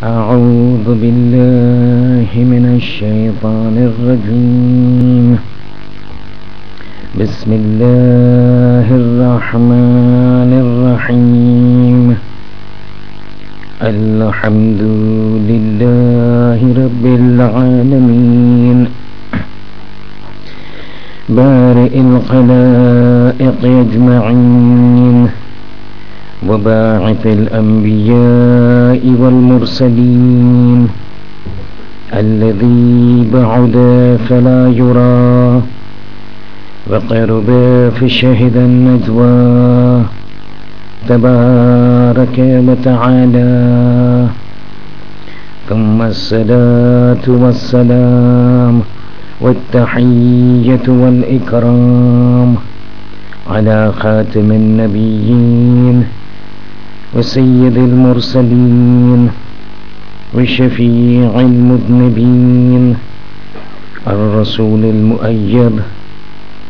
أعوذ بالله من الشيطان الرجيم. بسم الله الرحمن الرحيم. الحمد لله رب العالمين بارئ الخلائق أجمعين وباعث الأنبياء والمرسلين الذي بعد فلا يرى وقرب فشهد النجوى تبارك وتعالى. ثم الصلاة والسلام والتحية والإكرام على خاتم النبيين وسيد المرسلين وشفيع المذنبين الرسول المؤيد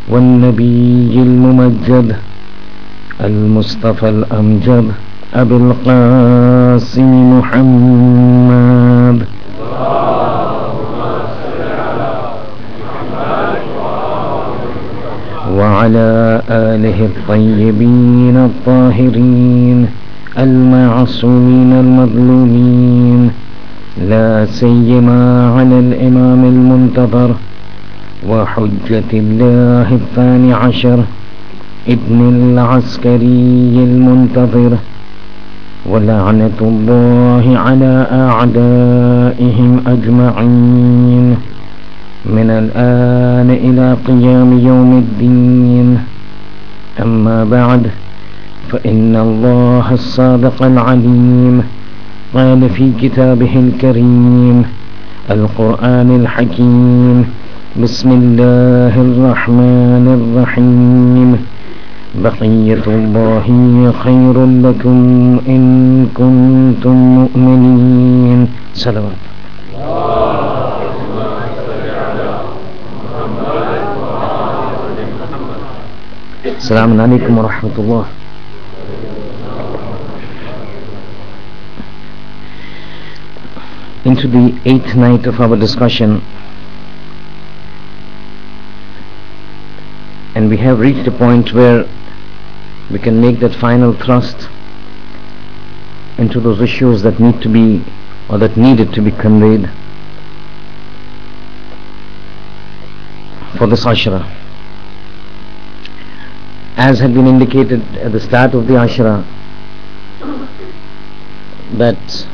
والنبي الممجد المصطفى الأمجد أبي القاسم محمد. وعلى آله الطيبين الطاهرين المعصومين المظلومين، لا سيما على الإمام المنتظر وحجة الله الثاني عشر ابن العسكري المنتظر، ولعنة الله على أعدائهم أجمعين من الآن إلى قيام يوم الدين. أما بعد، فإن الله الصادق العليم قال في كتابه الكريم القرآن الحكيم: بسم الله الرحمن الرحيم. بقية الله خير لكم إن كنتم مؤمنين. صلوات. Assalamu alaikum wa rahmatullah. Into the 8th night of our discussion, and we have reached a point where we can make that final thrust into those issues that need to be, or that needed to be conveyed for this Ashra. As had been indicated at the start of the Ashra, that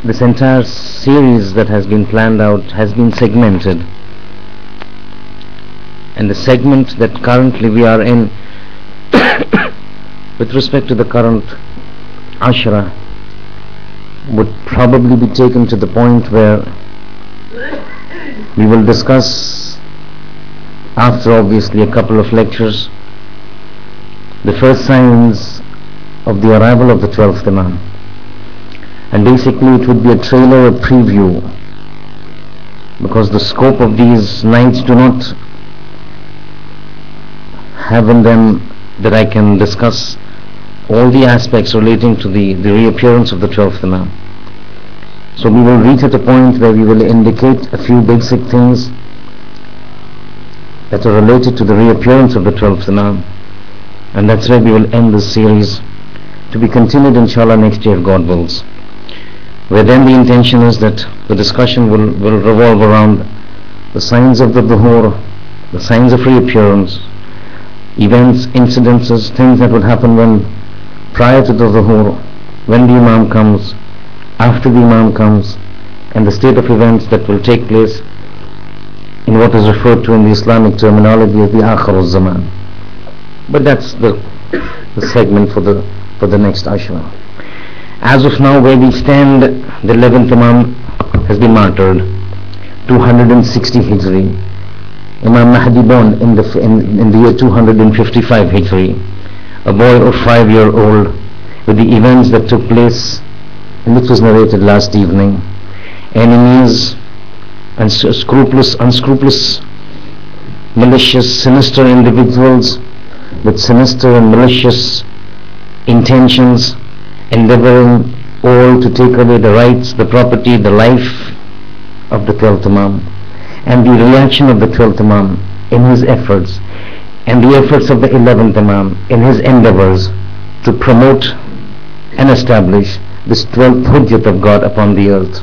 this entire series that has been planned out has been segmented, and the segment that currently we are in with respect to the current Ashra would probably be taken to the point where we will discuss, after obviously a couple of lectures, the first signs of the arrival of the 12th Imam. And basically it would be a trailer, a preview, because the scope of these nights do not have in them that I can discuss all the aspects relating to the reappearance of the 12th Imam. So we will reach at a point where we will indicate a few basic things that are related to the reappearance of the 12th Imam, and that's where we will end this series, to be continued inshallah next year if God wills, where then the intention is that the discussion will revolve around the signs of the Dhuhr, the signs of reappearance, events, incidences, things that would happen when prior to the Dhuhr, when the Imam comes, after the Imam comes, and the state of events that will take place in what is referred to in the Islamic terminology as the Akhirul Zaman. But that's the segment for the next Ashra. As of now, where we stand, the 11th Imam has been martyred, 260 Hijri. Imam Mahdi born in the year 255 Hijri, a boy of 5-year-old, with the events that took place, and which was narrated last evening. Enemies and unscrupulous, malicious, sinister individuals with sinister and malicious intentions endeavoring all to take away the rights, the property, the life of the 12th Imam, and the reaction of the 12th Imam in his efforts, and the efforts of the 11th Imam in his endeavors to promote and establish this 12th Hujjat of God upon the earth.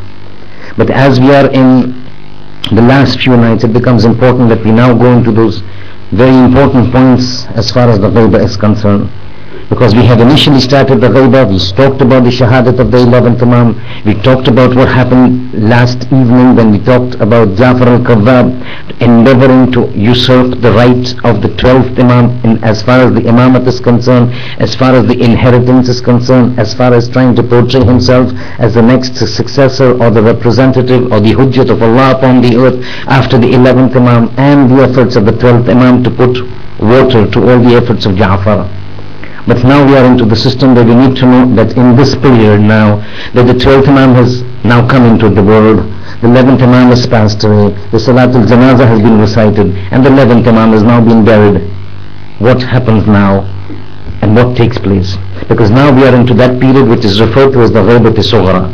But as we are in the last few nights, it becomes important that we now go into those very important points as far as the Ghaibah is concerned. Because we had initially started the Ghaibah, we talked about the Shahadat of the 11th Imam, we talked about what happened last evening when we talked about Jafar al-Kadhab endeavoring to usurp the right of the 12th Imam as far as the Imamat is concerned, as far as the inheritance is concerned, as far as trying to portray himself as the next successor or the representative or the Hujjat of Allah upon the earth after the 11th Imam, and the efforts of the 12th Imam to put water to all the efforts of Ja'far. But now we are into the system where we need to know that in this period now, that the 12th Imam has now come into the world, the 11th Imam has passed away, the Salatul Janazah has been recited, and the 11th Imam has now been buried. What happens now and what takes place? Because now we are into that period which is referred to as the Ghaibat Sughra.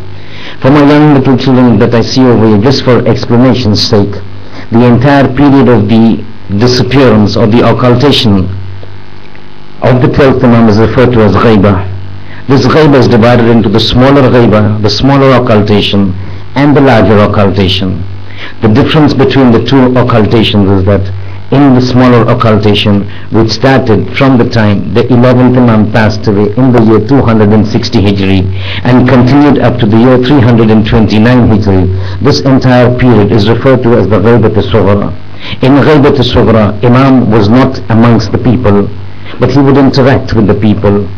For my young little children that I see over here, just for explanation's sake, the entire period of the disappearance or the occultation of the 12th Imam is referred to as Ghaibah. This Ghaibah is divided into the smaller Ghaibah, the smaller occultation, and the larger occultation. The difference between the two occultations is that in the smaller occultation, which started from the time the 11th Imam passed away in the year 260 Hijri and continued up to the year 329 Hijri, this entire period is referred to as the Ghaibat Sughra. In Ghaibat Sughra, Imam was not amongst the people, but he would interact with the people,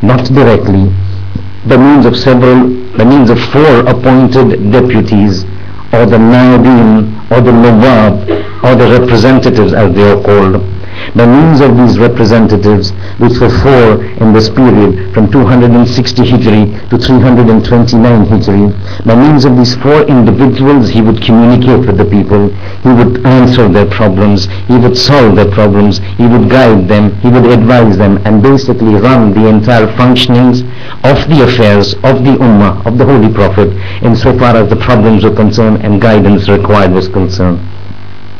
not directly, by means of 4 appointed deputies, or the Naibin, or the Nawab, or the representatives as they are called. By means of these representatives, which were 4 in this period from 260 Hijri to 329 Hijri, by means of these 4 individuals he would communicate with the people, he would answer their problems, he would solve their problems, he would guide them, he would advise them, and basically run the entire functionings of the affairs of the Ummah, of the Holy Prophet, insofar as the problems were concerned and guidance required was concerned.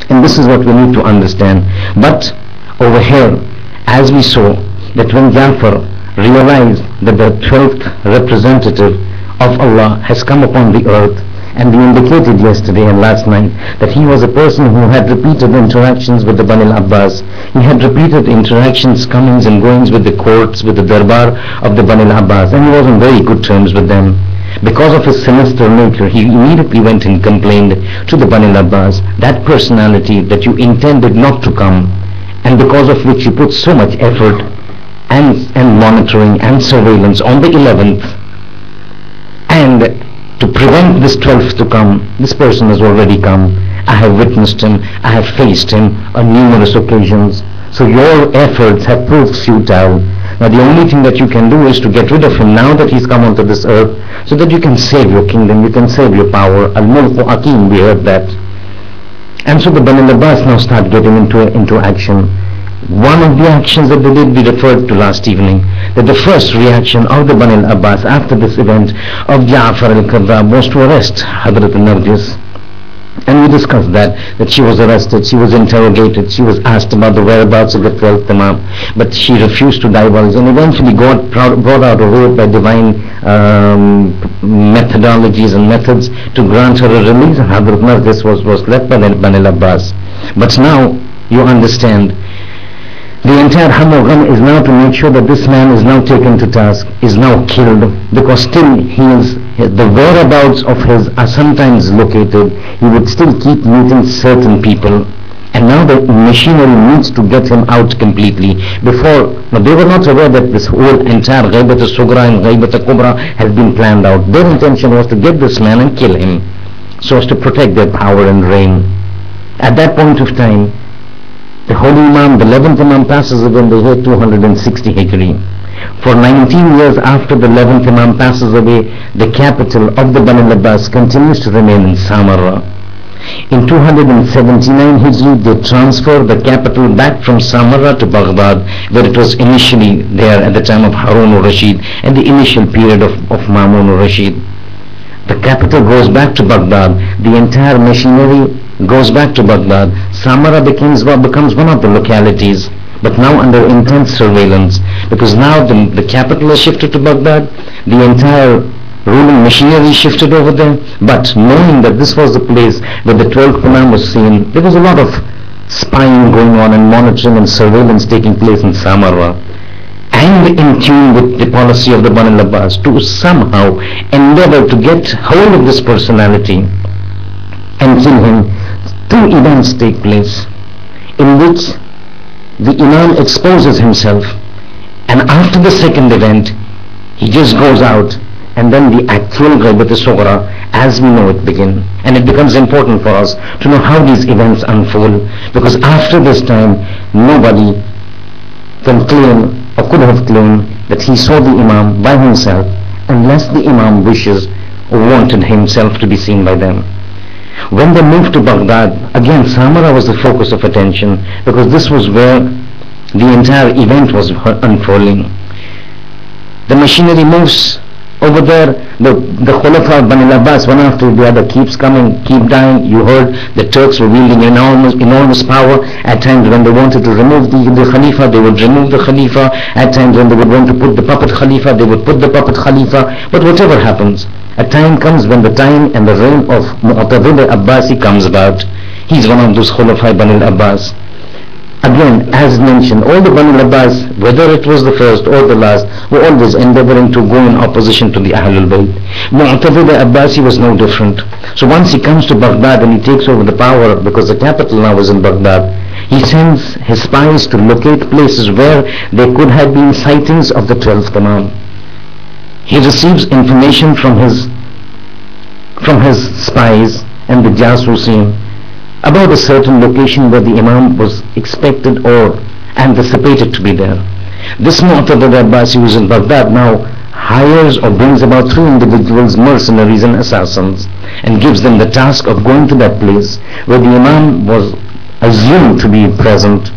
And this is what we need to understand. But over here, as we saw, that when Ja'far realized that the 12th representative of Allah has come upon the earth, and we indicated yesterday and last night that he was a person who had repeated interactions with the Bani al-Abbas, he had repeated interactions, comings and goings with the courts, with the Darbar of the Bani al-Abbas, and he was on very good terms with them. Because of his sinister nature, he immediately went and complained to the Bani al-Abbas, that personality that you intended not to come, and because of which you put so much effort and monitoring and surveillance on the 11th, and to prevent this 12th to come, this person has already come. I have witnessed him, I have faced him on numerous occasions, so your efforts have proved futile. Now the only thing that you can do is to get rid of him now that he's come onto this earth, so that you can save your kingdom, you can save your power. Al-Mulku Akim, we heard that. And so the Bani Abbas now start getting into action. One of the actions that they did, we referred to last evening, that the first reaction of the Bani Abbas after this event of Ja'far al-Kadhab was to arrest Hadrat al-Narjis. And we discussed that she was arrested, she was interrogated, she was asked about the whereabouts of the 12th Imam, but she refused to divulge, and eventually God brought out a way by divine methodologies and methods to grant her a release, and Hadrat Narjis was left by the Bani Abbas. But now you understand, the entire hum of gham is now to make sure that this man is now taken to task, is now killed, because still the whereabouts of his are sometimes located. He would still keep meeting certain people, and now the machinery needs to get him out completely. Before, now they were not aware that this whole entire Ghaibat al-Sughra and Ghaibat al-Kubra has been planned out. Their intention was to get this man and kill him, so as to protect their power and reign. At that point of time, the Holy Imam, the 11th Imam, passes away in the year 260 Hijri. For 19 years after the 11th Imam passes away, the capital of the Bani Abbas continues to remain in Samarra. In 279 Hijri, they transferred the capital back from Samarra to Baghdad, where it was initially there at the time of Harun al-Rashid and the initial period of Mamun al-Rashid. The capital goes back to Baghdad, the entire machinery goes back to Baghdad. Samarra becomes one of the localities, but now under intense surveillance, because now the capital is shifted to Baghdad, the entire ruling machinery shifted over there. But knowing that this was the place where the 12th Imam was seen, there was a lot of spying going on and monitoring and surveillance taking place in Samarra, and in tune with the policy of the Bani al-Abbas to somehow endeavor to get hold of this personality and kill him. Two events take place in which the Imam exposes himself, and after the second event he just goes out, and then the actual Ghaibat al-Sughra as we know it begin. And it becomes important for us to know how these events unfold, because after this time nobody can claim or could have claimed that he saw the Imam by himself unless the Imam wishes or wanted himself to be seen by them. When they moved to Baghdad, again Samarra was the focus of attention, because this was where the entire event was unfolding. The machinery moves over there, the Khulafa Bani al-Abbas, one after the other, keeps coming, keep dying. You heard the Turks were wielding enormous power. At times when they wanted to remove the Khalifa, they would remove the Khalifa. At times when they would want to put the puppet Khalifa, they would put the puppet Khalifa. But whatever happens, a time comes when the time and the reign of Mu'tadid Abbasi comes about. He's one of those Khulafa Bani al-Abbas. Again, as mentioned, all the Bani al-Abbas, whether it was the first or the last, were always endeavoring to go in opposition to the Ahlul Bayt. Mu'tadid Abbasi was no different. So once he comes to Baghdad and he takes over the power, because the capital now is in Baghdad, he sends his spies to locate places where there could have been sightings of the 12th Imam. He receives information from his spies and the Jasusim about a certain location where the Imam was expected or anticipated to be there. This Mu'tadid Abbasi, who is in Baghdad now, hires or brings about 3 individuals, mercenaries and assassins, and gives them the task of going to that place where the Imam was assumed to be present.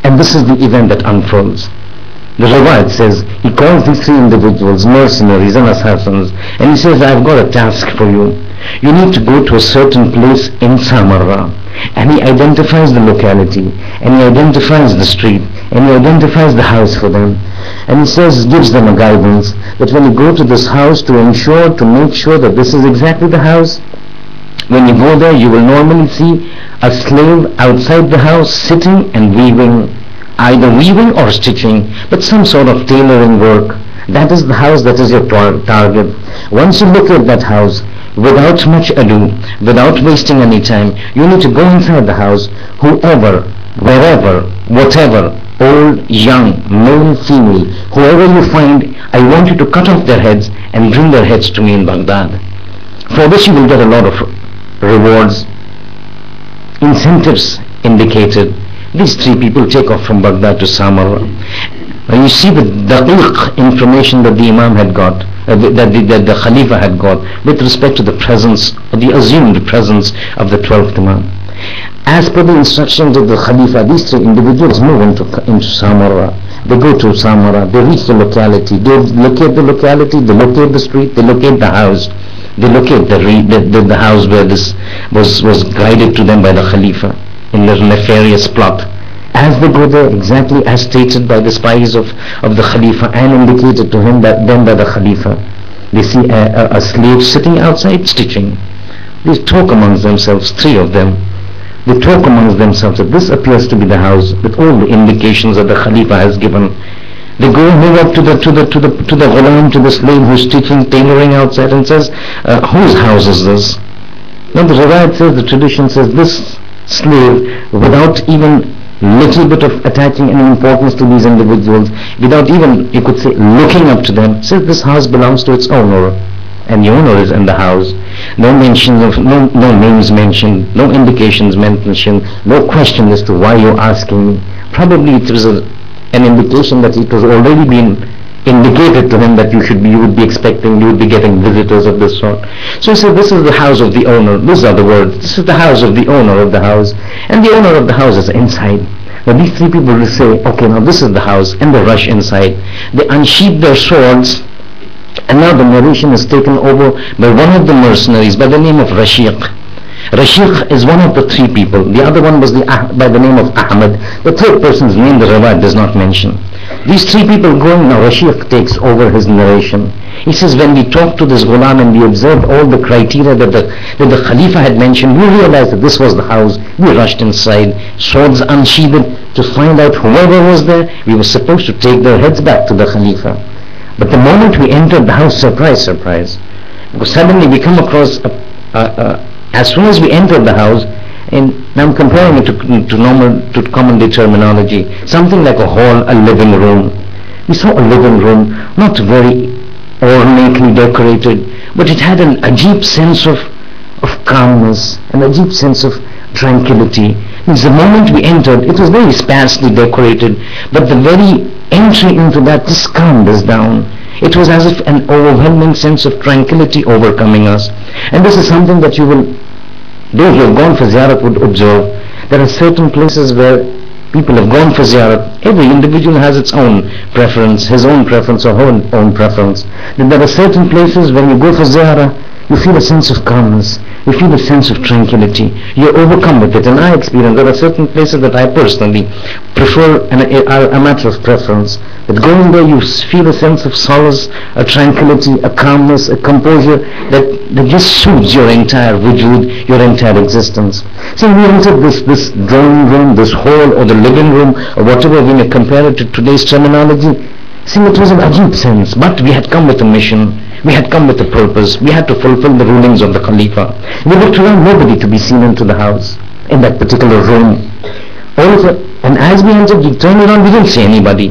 And this is the event that unfolds. The Riwayat says he calls these 3 individuals, mercenaries and assassins, and he says, I've got a task for you. You need to go to a certain place in Samarra. And he identifies the locality, and he identifies the street, and he identifies the house for them. And he says, gives them a guidance that when you go to this house, to make sure that this is exactly the house. When you go there, you will normally see a slave outside the house sitting and weaving, either weaving or stitching, but some sort of tailoring work. That is the house, that is your target. Once you look at that house, without much ado, without wasting any time, you need to go inside the house. Whoever, wherever, whatever, old, young, male, female, whoever you find, I want you to cut off their heads and bring their heads to me in Baghdad. For which you will get a lot of rewards, incentives indicated. These 3 people take off from Baghdad to Samarra. When you see the daqiq information that the Imam had got, that the Khalifa had got with respect to the presence, or the assumed presence of the 12th Imam. As per the instructions of the Khalifa, these 3 individuals move into Samarra. They go to Samarra, they reach the locality, they locate the locality, they locate the street, they locate the house, they locate the house where this was guided to them by the Khalifa in the nefarious plot. As they go there, exactly as stated by the spies of the Khalifa and indicated to him by the Khalifa, they see a slave sitting outside stitching. They talk amongst themselves, 3 of them. They talk amongst themselves that this appears to be the house with all the indications that the Khalifa has given. They go and move up to the ghulam, to the slave who's stitching, tailoring outside, and says, whose house is this? Now the Riwayat says, the tradition says, this slave, without even little bit of attaching any importance to these individuals, without even, you could say, looking up to them, says this house belongs to its owner, and the owner is in the house. No mentions of, no names mentioned, no indications mentioned, no question as to why you're asking me. Probably it was an indication that it was already been indicated to him that you would be expecting, you would be getting visitors of this sort. So he said, this is the house of the owner. These are the words. This is the house of the owner of the house. And the owner of the house is inside. Now these three people will say, okay, now this is the house, and they rush inside. They unsheath their swords, and now the narration is taken over by one of the mercenaries by the name of Rashiq. Rashiq is one of the three people. The other one was by the name of Ahmad. The third person's name the Rawat does not mention. These three people going, now Rashiq takes over his narration. He says, when we talked to this ghulam and we observed all the criteria that the Khalifa had mentioned, we realized that this was the house. We rushed inside, swords unsheathed, to find out whoever was there. We were supposed to take their heads back to the Khalifa. But the moment we entered the house, surprise, surprise, because suddenly we come across, as soon as we entered the house, and I'm comparing it to common day terminology, something like a hall, a living room. We saw a living room, not very ornately decorated, but it had an ajib sense of calmness, an ajib sense of tranquility. Means the moment we entered, it was very sparsely decorated, but the very entry into that just calmed us down. It was as if an overwhelming sense of tranquility overcoming us. And this is something that those who have gone for ziyarat would observe. There are certain places where people have gone for ziyarat. Every individual has its own preference, his own preference or her own preference. Then there are certain places when you go for ziyarah, you feel a sense of calmness, you feel a sense of tranquility, you're overcome with it. And I experience there are certain places that I personally prefer, and a matter of preference, that going there you feel a sense of solace, a tranquility, a calmness, a composure that just soothes your entire wujud, your entire existence. So we entered this drawing room, this hall, or the living room, or whatever we may compare it to today's terminology. See, it was an ajib sense, but we had come with a mission. We had come with a purpose. We had to fulfill the rulings of the Khalifa. We looked around, nobody to be seen into the house, in that particular room. And as we entered, we turned around, we didn't see anybody.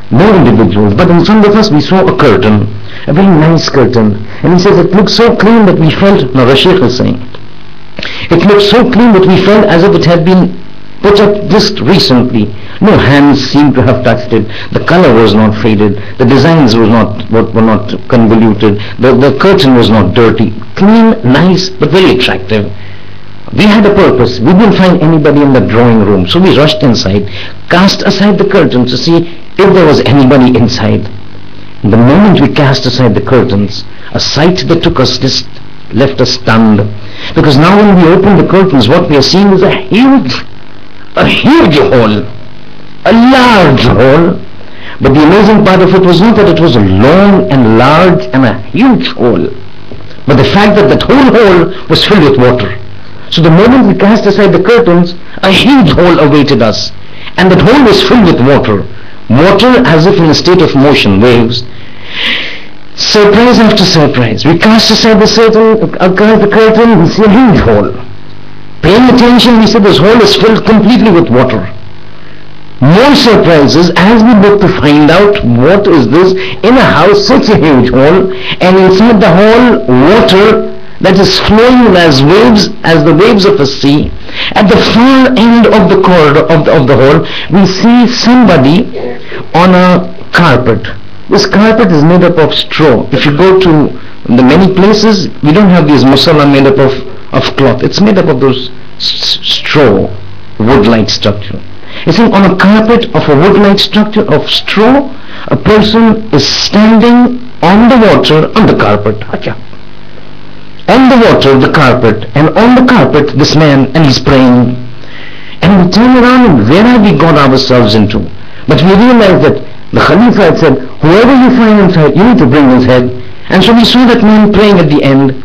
No individuals. But in front of us, we saw a curtain, a very nice curtain. And he says, it looked so clean that we felt, now Rashiq is saying, it looked so clean that we felt as if it had been put up just recently. No hands seemed to have touched it. The color was not faded. The designs were not convoluted. The curtain was not dirty. Clean, nice, but very attractive. We had a purpose. We didn't find anybody in the drawing room. So we rushed inside, cast aside the curtains to see if there was anybody inside. The moment we cast aside the curtains, a sight that took us just left us stunned. Because now when we open the curtains, what we are seeing is a huge hall, a large hall. But the amazing part of it was not that it was a long and large and a huge hall, but the fact that that whole hall was filled with water. So the moment we cast aside the curtains, a huge hall awaited us, and that hall was filled with water as if in a state of motion, waves. Surprise after surprise. We cast aside the curtain, we see a huge hall. Paying attention, we see this hall is filled completely with water. More surprises as we look to find out what is this in a house, such a huge hall, and inside the hall, water that is flowing as the waves of a sea. At the far end of the corridor of the hall, we see somebody on a carpet. This carpet is made up of straw. If you go to the many places, we don't have these musalla made up of cloth. It's made up of those straw, wood-like structure. You see, on a carpet of a wood-like structure of straw, a person is standing on the water on the carpet. On the water, the carpet, and on the carpet, this man, and he's praying. And we turn around, and where have we got ourselves into? But we realize that the Khalifa had said, whoever you find inside, you need to bring his head. And so we saw that man praying at the end.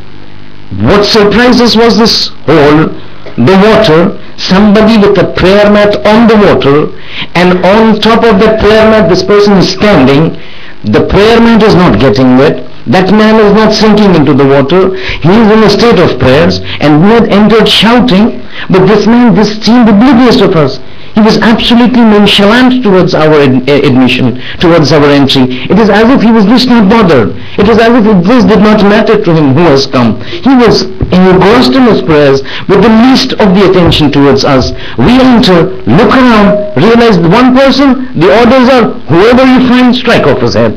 What surprised us was this hole, the water, somebody with a prayer mat on the water, and on top of that prayer mat this person is standing. The prayer mat is not getting wet. That man is not sinking into the water. He is in a state of prayers, and we had entered shouting, but this man just seemed oblivious of us. He was absolutely nonchalant towards our admission, towards our entry. It is as if he was just not bothered. It was as if this did not matter to him who has come. He was engrossed in his prayers with the least of the attention towards us. We enter, look around, realize one person, the orders are, whoever you find, strike off his head.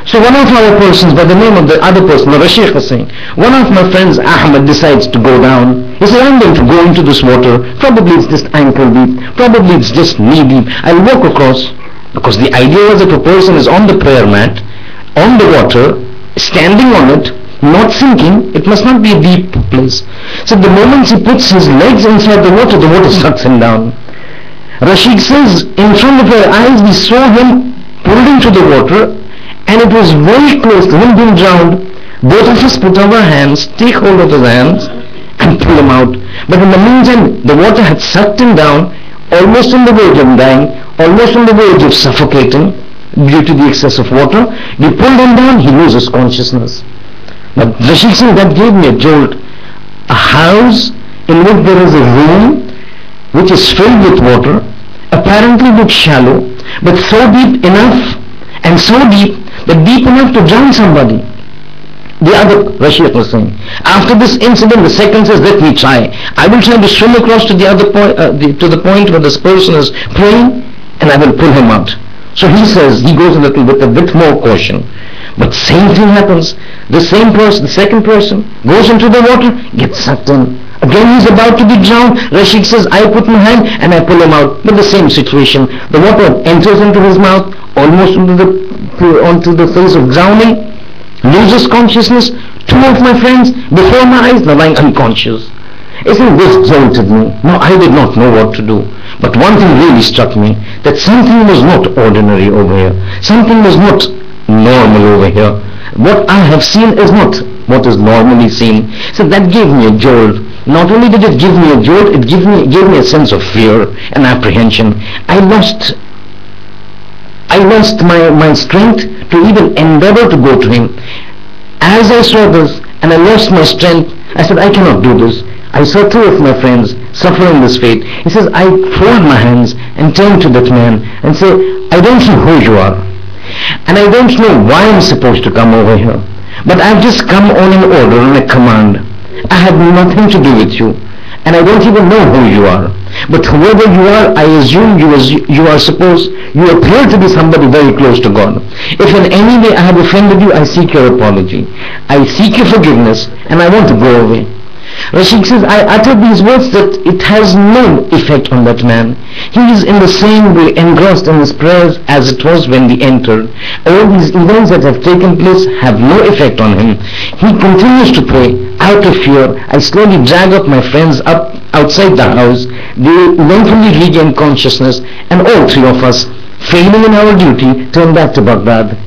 So one of our persons, by the name of the other person, the Sheikh was saying, one of my friends, Ahmed, decides to go down. He said, I'm going to go into this water. Probably it's just ankle deep. Probably it's just knee deep. I'll walk across. Because the idea was if a person is on the prayer mat, on the water, standing on it, not sinking, it must not be a deep place. So the moment he puts his legs inside the water sucks him down. Rashid says, in front of our eyes, we saw him pulled into the water, and it was very close to him being drowned. Both of us put our hands, take hold of his hands, and pull him out. But in the meantime, the water had sucked him down, almost on the verge of dying, almost on the verge of suffocating, due to the excess of water. We pulled him down, he loses consciousness. Now, Rashid said, that gave me a jolt. A house in which there is a room which is filled with water, apparently looks shallow, but so deep enough, and so deep, that deep enough to drown somebody. The other, Rashid was saying, after this incident, the second says, let me try. I will try to swim across to the other point, to the point where this person is praying, and I will pull him out. So he says, he goes a little with a bit more caution. But same thing happens. The same person, the second person, goes into the water, gets sucked in. Again he's about to be drowned. Rashid says, I put my hand and I pull him out. But the same situation. The water enters into his mouth, almost onto the face of drowning, loses consciousness. Two of my friends, before my eyes, they're lying unconscious. Isn't this jolted me? No, I did not know what to do. But one thing really struck me, that something was not ordinary over here. Something was not normal over here. What I have seen is not what is normally seen. So that gave me a jolt. Not only did it give me a jolt, it gave me a sense of fear and apprehension. I lost my strength to even endeavor to go to him. As I saw this and I lost my strength, I said, I cannot do this. I saw two of my friends suffering this fate. He says, I fold my hands and turn to that man and say, I don't know who you are, and I don't know why I'm supposed to come over here, but I've just come on an order, on a command. I have nothing to do with you, and I don't even know who you are. But whoever you are, I assume you appear to be somebody very close to God. If in any way I have offended you, I seek your apology. I seek your forgiveness, and I want to go away. Rashid says, I uttered these words that it has no effect on that man. He is in the same way engrossed in his prayers as it was when we entered. All these events that have taken place have no effect on him. He continues to pray out of fear. I slowly drag up my friends up outside the house. They eventually regain consciousness, and all three of us, failing in our duty, turn back to Baghdad.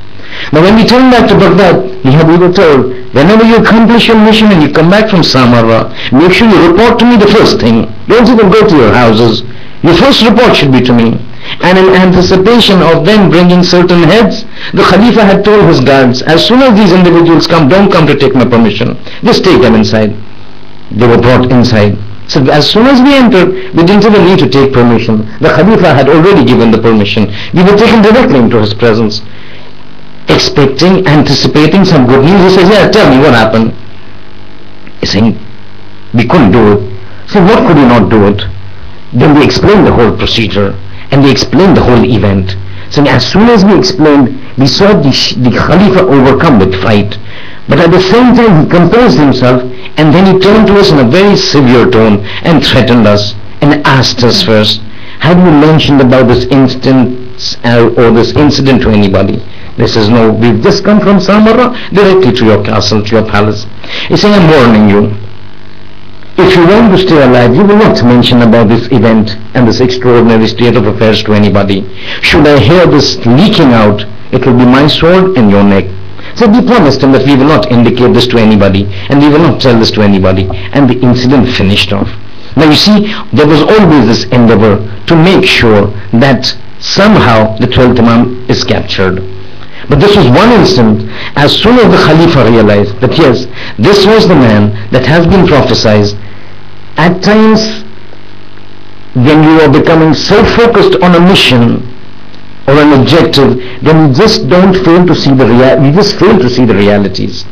Now when we turn back to Baghdad, we were told, whenever you accomplish your mission and you come back from Samarra, make sure you report to me the first thing. Don't even go to your houses. Your first report should be to me. And in anticipation of them bringing certain heads, the Khalifa had told his guards, as soon as these individuals come, don't come to take my permission. Just take them inside. They were brought inside. So as soon as we entered, we didn't even need to take permission. The Khalifa had already given the permission. We were taken directly into his presence. Expecting, anticipating some good news. He says, yeah, tell me what happened. He's saying, we couldn't do it. So what could we not do it? Then we explained the whole procedure, and we explained the whole event. So as soon as we explained, we saw the Khalifa overcome with fright. But at the same time, he composed himself, and then he turned to us in a very severe tone and threatened us and asked us first, have you mentioned about this instance or this incident to anybody? This is no, we've just come from Samarra directly to your castle, to your palace. He's saying, I'm warning you. If you want to stay alive, you will not mention about this event and this extraordinary state of affairs to anybody. Should I hear this leaking out, it will be my sword and your neck. So we promised him that we will not indicate this to anybody, and we will not tell this to anybody. And the incident finished off. Now you see, there was always this endeavor to make sure that somehow the 12th Imam is captured. But this was one instant. As soon as the Khalifa realized that yes, this was the man that has been prophesied, at times when you are becoming so focused on a mission or an objective, then you just don't fail to see you just fail to see the realities.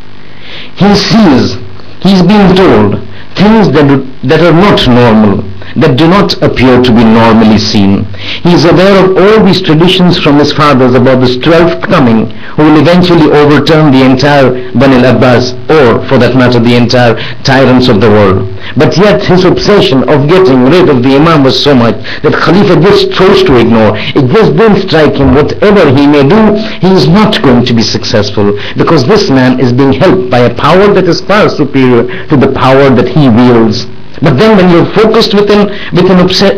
He sees, he's being told things that are not normal, that do not appear to be normally seen. He is aware of all these traditions from his fathers about this 12th coming, who will eventually overturn the entire Bani al-Abbas, or for that matter the entire tyrants of the world. But yet his obsession of getting rid of the Imam was so much that Khalifa just chose to ignore. It just didn't strike him. Whatever he may do, he is not going to be successful, because this man is being helped by a power that is far superior to the power that he wields. But then when you're focused or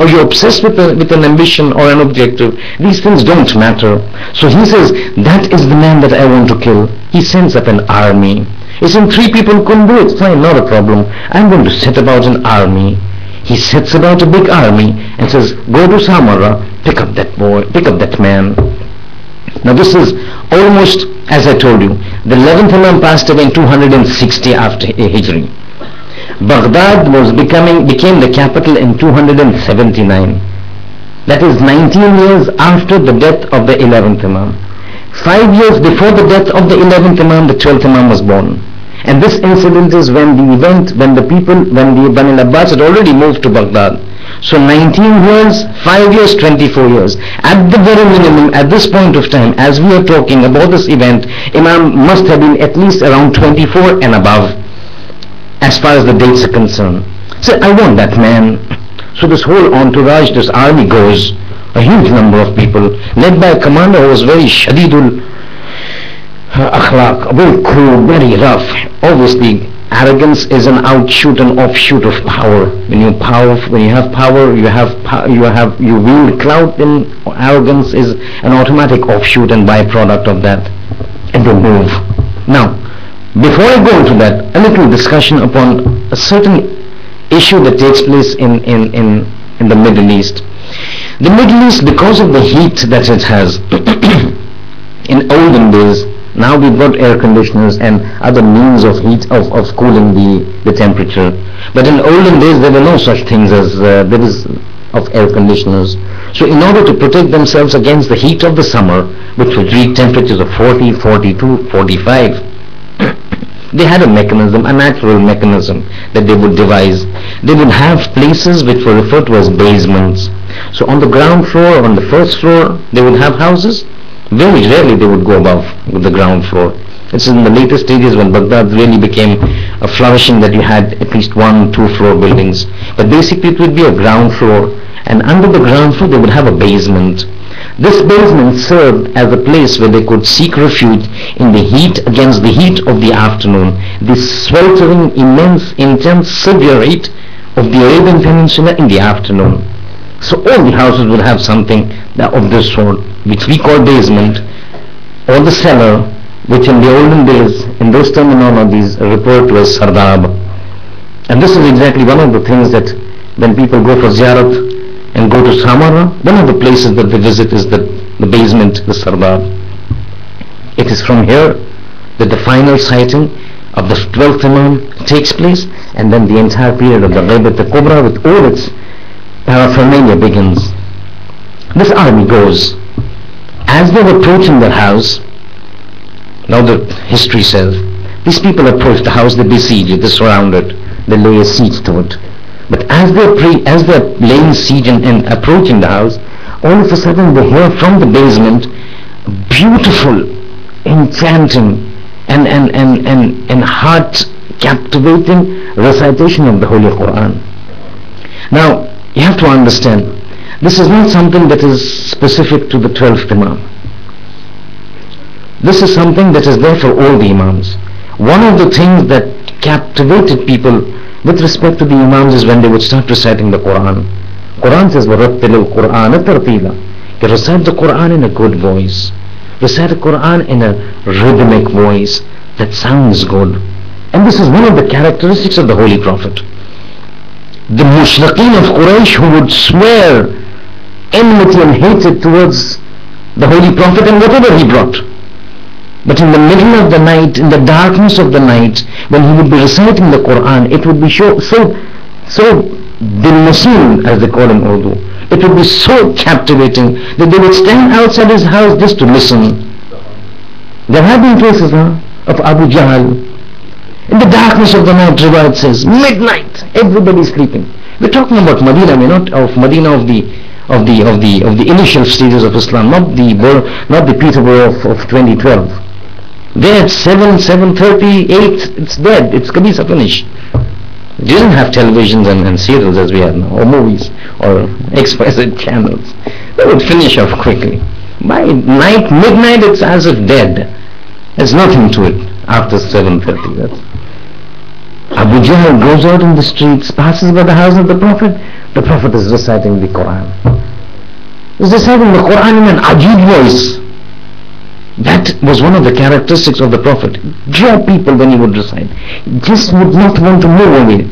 you're obsessed with an ambition or an objective, these things don't matter. So he says, that is the man that I want to kill. He sends up an army. He said, 3 people couldn't do it. Fine, not a problem. I'm going to set about an army. He sets about a big army and says, go to Samarra, pick up that boy, pick up that man. Now this is almost, as I told you, the 11th Imam passed away in 260 after Hijri. Baghdad became the capital in 279. That is 19 years after the death of the 11th Imam. 5 years before the death of the 11th Imam, the 12th Imam was born. And this incident is when the Bani al-Abbas had already moved to Baghdad. So 19 years, 5 years, 24 years. At the very minimum, at this point of time, as we are talking about this event, Imam must have been at least around 24 and above, as far as the dates are concerned. So I want that man. So this whole entourage, this army goes, a huge number of people, led by a commander who was very shadidul akhlaq, very cruel, very rough. Obviously, arrogance is an outshoot and offshoot of power. When you have power, you wield clout, then arrogance is an automatic offshoot and byproduct of that. And they move. Now, before I go into that, a little discussion upon a certain issue that takes place in the Middle East. The Middle East, because of the heat that it has, in olden days, now we've got air conditioners and other means of heat, of cooling the temperature. But in olden days, there were no such things as of air conditioners. So in order to protect themselves against the heat of the summer, which would reach temperatures of 40, 42, 45, they had a mechanism, a natural mechanism that they would devise. They would have places which were referred to as basements. So on the ground floor, on the first floor, they would have houses. Very rarely they would go above the ground floor. It's in the later stages when Baghdad really became a flourishing that you had at least 1, 2 floor buildings. But basically it would be a ground floor, and under the ground floor they would have a basement. This basement served as a place where they could seek refuge in the heat, against the heat of the afternoon, this sweltering, immense, intense, severe heat of the Arabian Peninsula in the afternoon. So all the houses would have something of this sort, which we call basement, or the cellar, which in the olden days, in those terminologies, are referred to as sardab. And this is exactly one of the things that when people go for ziyarat and go to Samarra, one of the places that they visit is the basement, the sardab. It is from here that the final sighting of the 12th Imam takes place, and then the entire period of the Ghaibat al-Kubra with all its paraphernalia begins. This army goes. As they were approaching the house, now the history says, these people approach the house, they besiege it, they surround it, they lay a siege to it. But as they're laying siege and approaching the house, all of a sudden they hear from the basement beautiful, enchanting and heart captivating recitation of the Holy Quran. Now you have to understand, this is not something that is specific to the 12th Imam. This is something that is there for all the Imams. One of the things that captivated people with respect to the Imams is when they would start reciting the Quran. Quran says, وَرَتِّلِ الْقُرْآنَ تَرْتِيلًا. You recite the Quran in a good voice. Recite the Quran in a rhythmic voice that sounds good. And this is one of the characteristics of the Holy Prophet. The mushrikeen of Quraysh who would swear enmity and hatred towards the Holy Prophet and whatever he brought. But in the middle of the night, in the darkness of the night, when he would be reciting the Quran, it would be so dilmasin, as they call in Urdu. It would be so captivating that they would stand outside his house just to listen. There have been cases of Abu Jahl. In the darkness of the night, Riwayat says, midnight, everybody is sleeping. We're talking about Medina, we're not of Medina of the initial stages of Islam, not the Peterborough of 2012. There at 7:30, 8, it's dead. It's Kabisa finished. It didn't have televisions and serials as we have now, or movies, or XYZ channels. They would finish off quickly. By midnight, it's as if dead. There's nothing to it after 7:30. That's Abu Jahl goes out in the streets, passes by the house of the Prophet. The Prophet is reciting the Quran. He's reciting the Quran in an ajib voice. That was one of the characteristics of the Prophet. Draw people when he would recite. Just would not want to move away.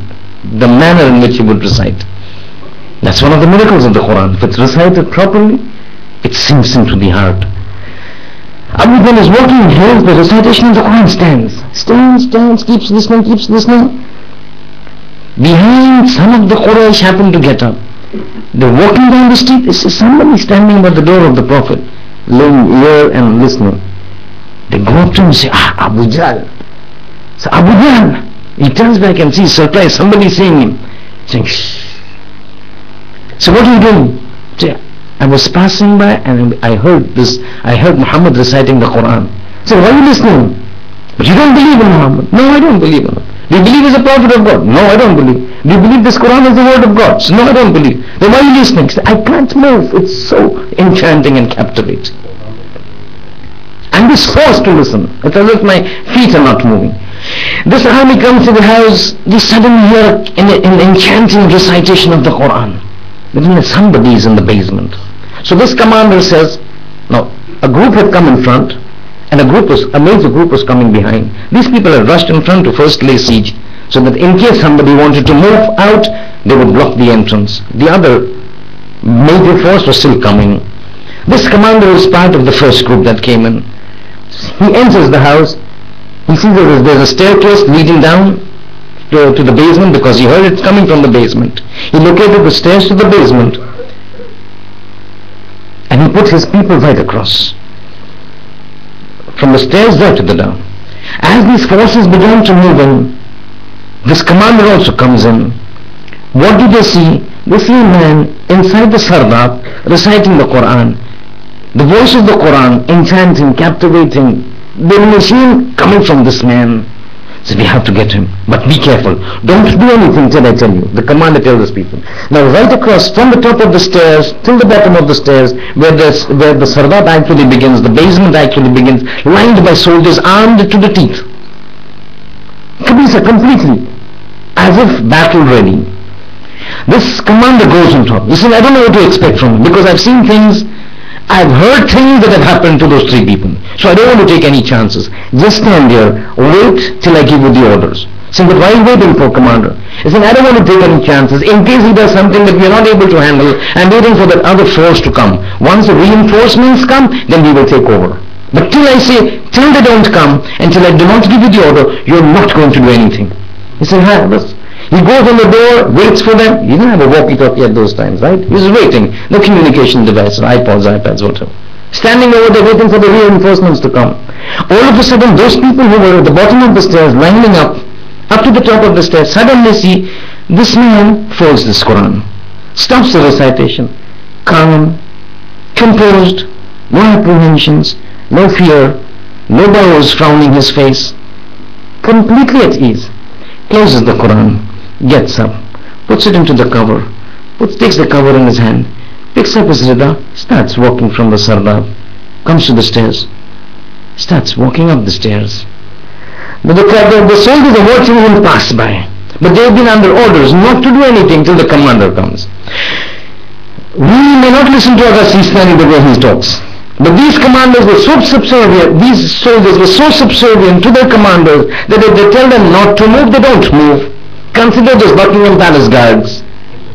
The manner in which he would recite. That's one of the miracles of the Quran. If it's recited properly, it sinks into the heart. Abu Jahl is walking, hears the recitation of the Quran, stands, keeps listening. Behind, some of the Quraysh happen to get up. They're walking down the street. This is somebody standing by the door of the Prophet, laying ear and listening. They go up to him and say, Abu Jahl. So Abu Jahl, he turns back and sees surprised, somebody seeing him, saying, shh. So what are you doing? Say, I was passing by and I heard Muhammad reciting the Quran. So why are you listening? But you don't believe in Muhammad. No, I don't believe in him. Do you believe he's a prophet of God? No, I don't believe. Do you believe this Quran is the word of God? So, no, I don't believe. Then why are you listening? Say, I can't move. It's so enchanting and captivating. I'm just forced to listen. It's as if my feet are not moving. This army comes to the house. They suddenly hear an enchanting recitation of the Quran. Then somebody is in the basement. So this commander says, now a group had come in front and a major group was coming behind. These people had rushed in front to first lay siege, so that in case somebody wanted to move out, they would block the entrance. The other major force was still coming. This commander was part of the first group that came in. He enters the house. He sees there's a staircase leading down to the basement, because he heard it coming from the basement. He located the stairs to the basement and he put his people right across, from the stairs there to the down. As these forces began to move in, this commander also comes in. What do they see? They see a man inside the sardab reciting the Quran. The voice of the Quran, enchanting, captivating. The machine coming from this man. So we have to get him. But be careful. Don't do anything till I tell you. The commander tells his people. Now right across from the top of the stairs till the bottom of the stairs, where the sardab actually begins, the basement actually begins, lined by soldiers armed to the teeth. Kabisa completely. As if battle ready. This commander goes on top. He says, I don't know what to expect from him, because I've seen things, I've heard things that have happened to those three people. So I don't want to take any chances. Just stand there, wait till I give you the orders. So, but why are you waiting for, commander? He said, I don't want to take any chances. In case he does something that we are not able to handle, I'm waiting for that other force to come. Once the reinforcements come, then we will take over. But till I say, till they don't come, and till I do not give you the order, you're not going to do anything. He said, he goes on the door, waits for them. He didn't have a walkie-talkie at those times, right? He was waiting. No communication device, iPods, iPads, whatever. Standing over there waiting for the reinforcements to come. All of a sudden, those people who were at the bottom of the stairs, lining up to the top of the stairs, suddenly see this man folds this Quran. Stops the recitation. Calm, composed, no apprehensions, no fear, no bows frowning his face. Completely at ease. Closes the Quran. Gets up, puts it into the cover, takes the cover in his hand, picks up his rida, starts walking from the sardab, comes to the stairs, starts walking up the stairs. The soldiers are watching him pass by, but they have been under orders not to do anything till the commander comes. We may not listen to Agassi standing the way he talks, but these commanders were so subservient, these soldiers were so subservient to their commanders that if they tell them not to move, they don't move. Consider those Buckingham Palace guards.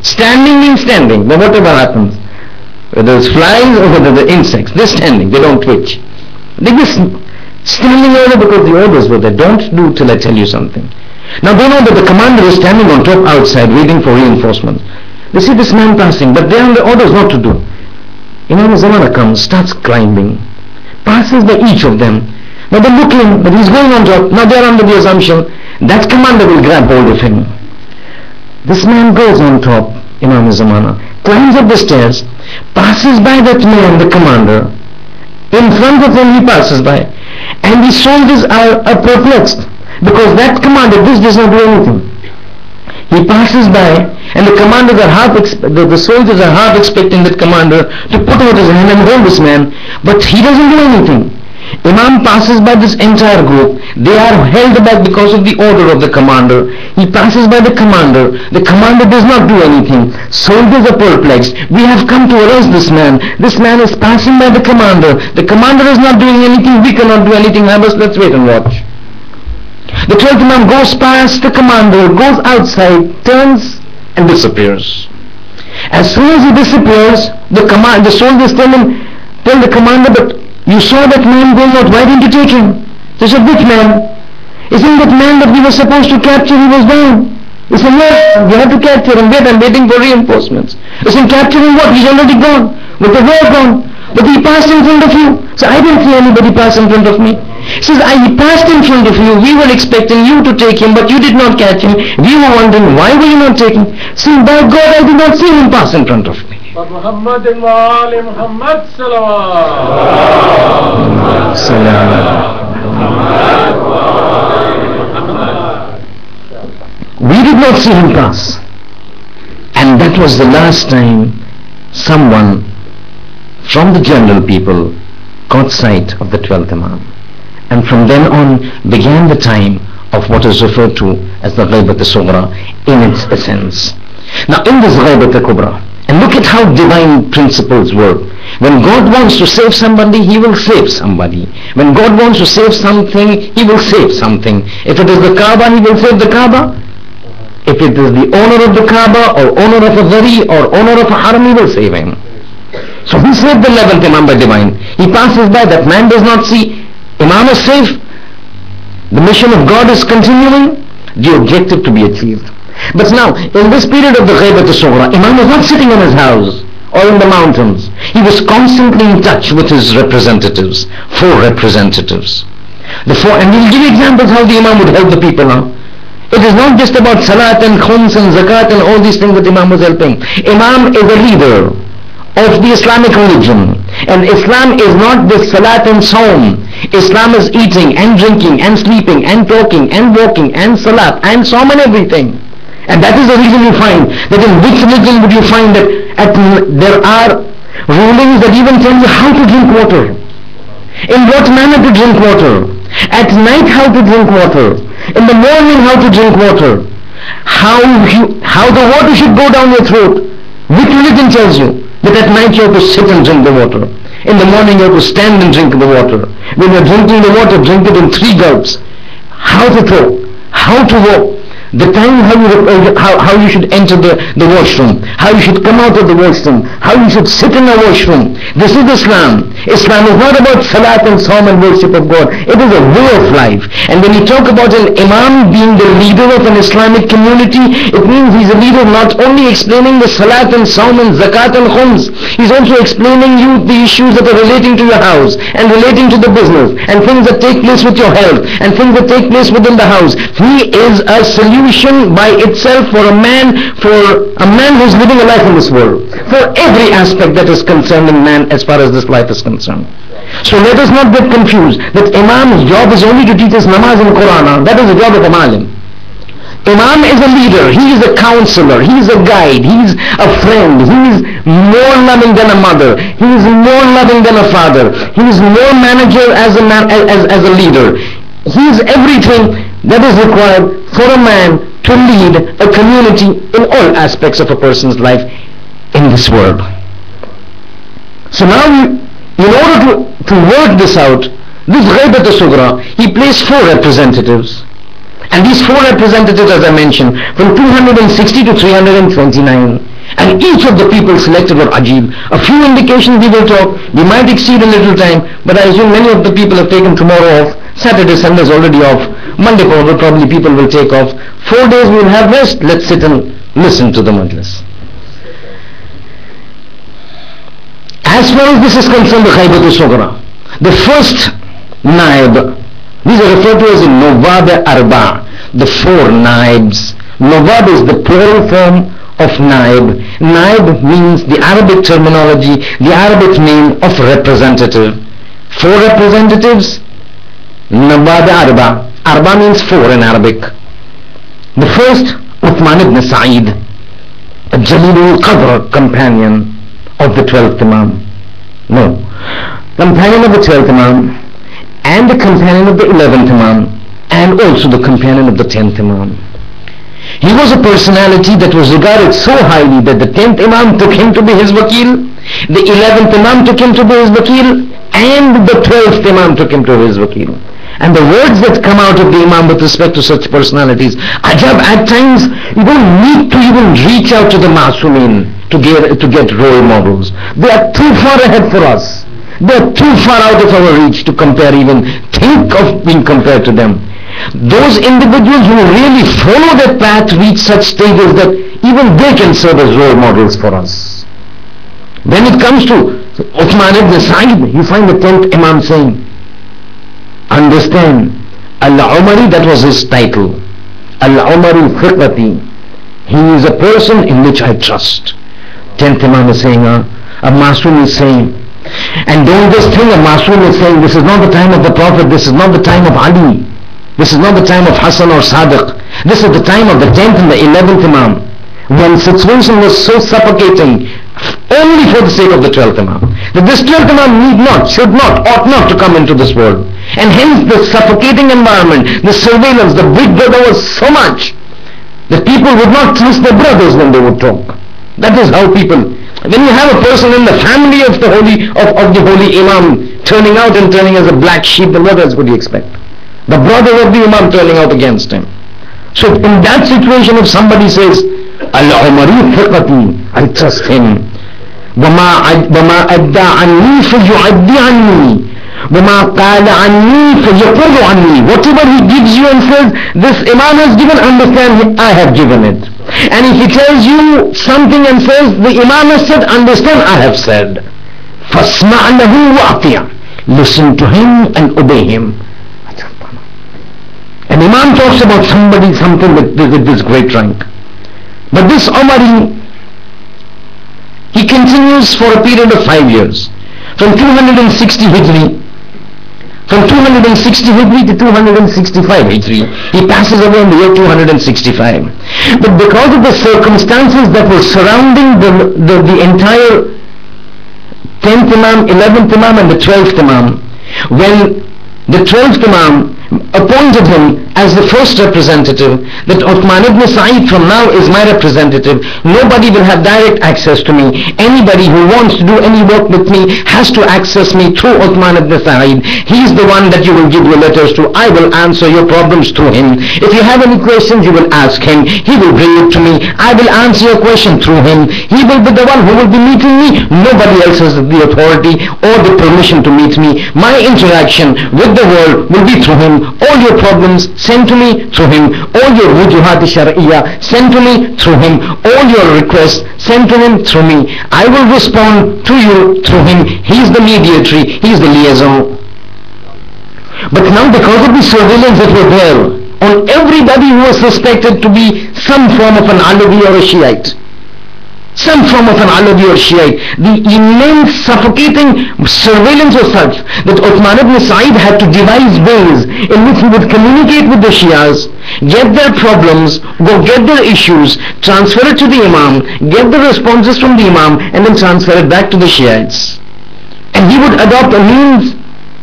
Standing means standing, but whatever happens, whether it's flies or whether the insects, they're standing, they don't twitch. They just standing over because the orders were there. Don't do till I tell you something. Now they know that the commander is standing on top outside waiting for reinforcements. They see this man passing, but they're under orders not to do. Imam Zamana comes, starts climbing, passes by each of them. Now they're looking, but he's going on top. Now they're under the assumption that commander will grab hold of him. This man goes on top, Imam Zamana, climbs up the stairs, passes by that man, the commander. In front of him he passes by, and the soldiers are perplexed, because that commander, this does not do anything. He passes by, and the commanders are the soldiers are half expecting that commander to put out his hand and hold this man, but he doesn't do anything. Imam passes by this entire group. They are held back because of the order of the commander. He passes by the commander does not do anything. Soldiers are perplexed. We have come to arrest this man. This man is passing by the commander is not doing anything, we cannot do anything. Let's wait and watch. The 12th Imam goes past the commander, goes outside, turns and disappears. As soon as he disappears, the soldiers tell the commander, but you saw that man going out, why didn't you take him? They said, which man? Isn't that man that we were supposed to capture, he was gone? He said, yes, we have to capture him, I'm waiting for reinforcements. They said, capturing what? He's already gone. But the war gone. But he passed in front of you. So I didn't see anybody pass in front of me. He says, he passed in front of you. We were expecting you to take him, but you did not catch him. We were wondering, why were you not taking him? See, by God, I did not see him pass in front of me. Muhammad wa ali Muhammad We did not see him pass. And that was the last time someone from the general people caught sight of the 12th Imam. And from then on began the time of what is referred to as the Ghaibat al-Sughra in its essence. Now in this Ghaibat al-Kubra, and look at how divine principles work. When God wants to save somebody, he will save somebody. When God wants to save something, he will save something. If it is the Kaaba, he will save the Kaaba. If it is the owner of the Kaaba or owner of a Zari or owner of a Haram, he will save him. So he saved the 11th Imam by divine. He passes by, that man does not see. Imam is safe. The mission of God is continuing. The objective to be achieved. But now, in this period of the Ghaibat al-Sughra, Imam was not sitting in his house or in the mountains. He was constantly in touch with his representatives, 4 representatives. And we'll give you examples how the Imam would help the people now. It is not just about Salat and Khums and Zakat and all these things that Imam was helping. Imam is a leader of the Islamic religion. And Islam is not this Salat and Saum. Islam is eating and drinking and sleeping and talking and walking and Salat and Saum and everything. And that is the reason you find that in which religion would you find that there are rulings that even tell you how to drink water, in what manner to drink water, at night how to drink water, in the morning how to drink water, how the water should go down your throat. Which religion tells you that at night you have to sit and drink the water, in the morning you have to stand and drink the water, when you are drinking the water, drink it in 3 gulps, how to talk, how to walk, the time how you should enter the washroom, how you should come out of the washroom, how you should sit in the washroom. This is Islam. Islam is not about Salat and Saum and worship of God. It is a way of life. And when you talk about an Imam being the leader of an Islamic community, it means he's a leader not only explaining the Salat and Saum and Zakat and Khums, he's also explaining you the issues that are relating to your house and relating to the business and things that take place with your health and things that take place within the house. He is a solution by itself for a man who's living a life in this world, for every aspect that is concerned in man as far as this life is concerned. So let us not get confused that Imam's job is only to teach us namaz and Quran. That is the job of a malim. Imam is a leader, he is a counselor, he is a guide, he is a friend, he is more loving than a mother, he is more loving than a father, he is more manager as a leader. He is everything that is required for a man to lead a community in all aspects of a person's life in this world. So now, in order to work this out, this Ghaibat al-Sughra, he placed 4 representatives. And these 4 representatives, as I mentioned, from 260 to 329. And each of the people selected were Ajib. A few indications we will talk. We might exceed a little time, but I assume many of the people have taken tomorrow off. Saturday, Sunday is already off. Monday probably people will take off. 4 days we will have rest. Let's sit and listen to the majlis. As far as this is concerned, the Ghaibat al-Sughra, the first naib, these are referred to as the Nawab Arba, the 4 naibs. Nawab is the plural form of naib. Naib means the Arabic terminology, the Arabic name of representative. 4 representatives, Nabad Arba. Arba means 4 in Arabic. The first, Uthman ibn Sa'id, a Jalilul Qadr companion of the 12th Imam. No, companion of the 12th Imam, and the companion of the 11th Imam, and also the companion of the 10th Imam. He was a personality that was regarded so highly that the 10th Imam took him to be his wakil, the 11th Imam took him to be his wakil, and the 12th Imam took him to be his wakil. And the words that come out of the Imam with respect to such personalities, ajab, at times you don't need to even reach out to the Masumin to get role models. They are too far ahead for us. They are too far out of our reach to compare, even think of being compared to them. Those individuals who really follow that path reach such stages that even they can serve as role models for us. When it comes to Uthman ibn Sa'id, you find the 10th Imam saying, understand, Al-Umari, that was his title, Al-Umari Fiqati, he is a person in which I trust. 10th Imam is saying, a Masoom is saying, and don't just think a Masoom is saying, this is not the time of the Prophet, this is not the time of Ali, this is not the time of Hassan or Sadiq, this is the time of the 10th and the 11th Imam, when situation was so suffocating, only for the sake of the 12th Imam, that this 12th Imam need not, should not, ought not to come into this world. And hence the suffocating environment, the surveillance, the big brother was so much that people would not trust their brothers when they would talk. That is how people, when you have a person in the family of the holy Imam turning out and turning as a black sheep, then what else would you expect? The brother of the Imam turning out against him. So in that situation, if somebody says, Al-Umari Fiqati, I trust him. وَمَا أَدَّى عَنِّي فَيُعَدِّي عَنِّي وَمَا قَالَ عَنِّي فَيَقُولُ عَنِّي. Whatever he gives you and says, this Imam has given, understand, I have given it. And if he tells you something and says, the Imam has said, understand, I have said. فَاسْمَعْ لَهُ وَأَطِيعْ. Listen to him and obey him. An Imam talks about somebody, something with this great rank. But this Umari, he continues for a period of 5 years. From 260 Hijri, from 260 Hijri to 265 Hijri. He passes away in the year 265. But because of the circumstances that were surrounding the entire 10th Imam, 11th Imam and the 12th Imam, when the 12th Imam appointed him as the first representative, that Uthman ibn Sa'id from now is my representative, nobody will have direct access to me. Anybody who wants to do any work with me has to access me through Uthman ibn Sa'id. He is the one that you will give your letters to. I will answer your problems through him. If you have any questions, you will ask him. He will bring it to me. I will answer your question through him. He will be the one who will be meeting me. Nobody else has the authority or the permission to meet me. My interaction with the world will be through him. All your problems send to me through him. All your wujuhat shar'iyya send to me through him. All your requests send to him through me. I will respond to you through him. He is the mediatory. He is the liaison. But now because of the surveillance that were there on everybody who was suspected to be some form of an Alawi or a Shiite, some form of an Alawi or Shiite, the immense suffocating surveillance was such that Uthman ibn Sa'id had to devise ways in which he would communicate with the Shias, get their problems, go get their issues, transfer it to the Imam, get the responses from the Imam, and then transfer it back to the Shiites. And he would adopt a means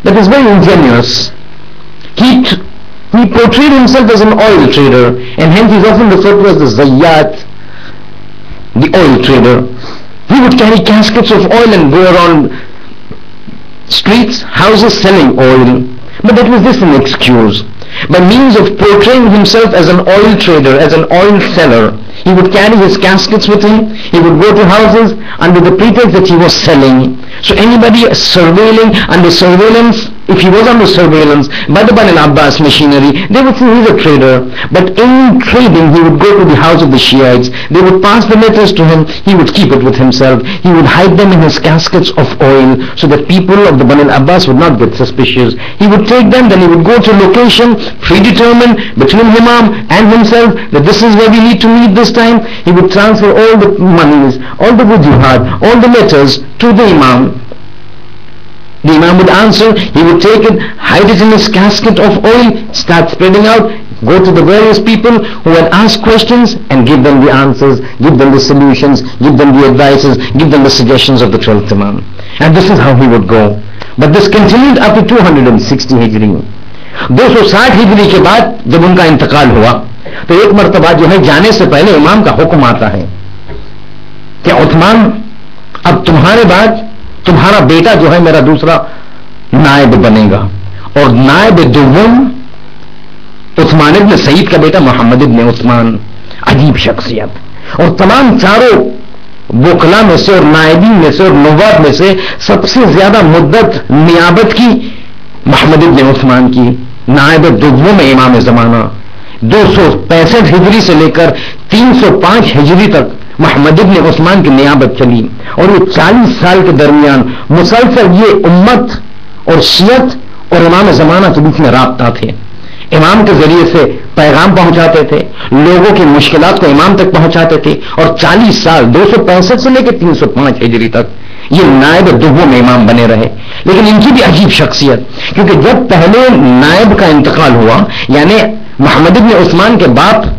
that is very ingenious. He portrayed himself as an oil trader, and hence he is often referred to as the Zayyat, the oil trader. He would carry caskets of oil and go around streets, houses selling oil. But that was just an excuse. By means of portraying himself as an oil trader, as an oil seller, he would carry his caskets with him. He would go to houses under the pretext that he was selling. So anybody surveilling, under surveillance, if he was under surveillance by the Bani al-Abbas machinery, they would say he's a traitor. But in trading, he would go to the house of the Shiites. They would pass the letters to him. He would keep it with himself. He would hide them in his caskets of oil so that people of the Bani al-Abbas would not get suspicious. He would take them, then he would go to a location predetermined between Imam and himself that this is where we need to meet this time. He would transfer all the monies, all the wujuhat, all the letters to the Imam. The Imam would answer, he would take it, hide it in his casket of oil, start spreading out, go to the various people who had asked questions and give them the answers, give them the solutions, give them the advices, give them the suggestions of the 12th Imam. And this is how he would go. But this continued up to 260 Hijri. 260 Hijri کے بعد جب ان کا انتقال ہوا تو ایک مرتبہ جو ہے جانے سے پہلے امام کا حکم آتا ہے کہ عثمان اب تمہارے بعد تمہارا بیٹا جو ہے میرا دوسرا نائب بنے گا، اور نائب دوم عثمان ابن سعید کا بیٹا محمد ابن عثمان. عجیب شخصیت. اور تمام چاروں وکلا میں سے اور نائبین میں سے اور نواب میں سے سب سے زیادہ مدت نیابت کی محمد ابن عثمان کی. نائب دوم میں امام زمانہ 265 ہجری سے لے کر 305 ہجری تک محمد ابن عثمان کی نیابت چلی، اور یہ 40 سال کے درمیان مسلسل یہ امت اور شیعت اور امام زمانہ کے بیچ میں رابطہ تھے. امام کے ذریعے سے پیغام پہنچاتے تھے، لوگوں کی مشکلات کو امام تک پہنچاتے تھے، اور 40 سال 265 سے لے کے 305 ہجری تک یہ نائب دوم میں امام بنے رہے. لیکن ان کی بھی عجیب شخصیت، کیونکہ جب پہلے نائب کا انتقال ہوا، یعنی محمد ابن عثمان کے باپ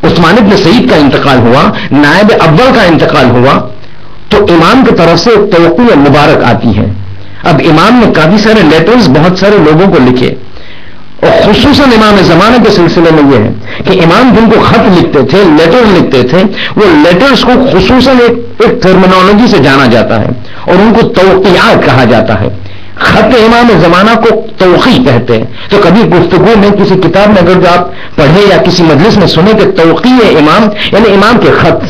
عثمان ابن سعید کا انتقال ہوا، نائب اول کا انتقال ہوا، تو امام کی طرف سے توقیع مبارک آتی ہے. اب امام نے کافی سارے لیٹرز بہت سارے لوگوں کو لکھے، اور خصوصاً امام زمانہ کے سلسلے میں یہ ہے کہ امام جن کو خط لکھتے تھے، لیٹر لکھتے تھے، وہ لیٹرز کو خصوصاً ایک ٹرمینالوجی سے جانا جاتا ہے اور ان کو توقیعات کہا جاتا ہے. خط امام زمانہ کو توقیع کہتے ہیں. تو کبھی گفتگو میں کسی کتاب میں اگر جو آپ پڑھیں یا کسی مجلس میں سنیں کہ توقیع امام یعنی امام کے خط،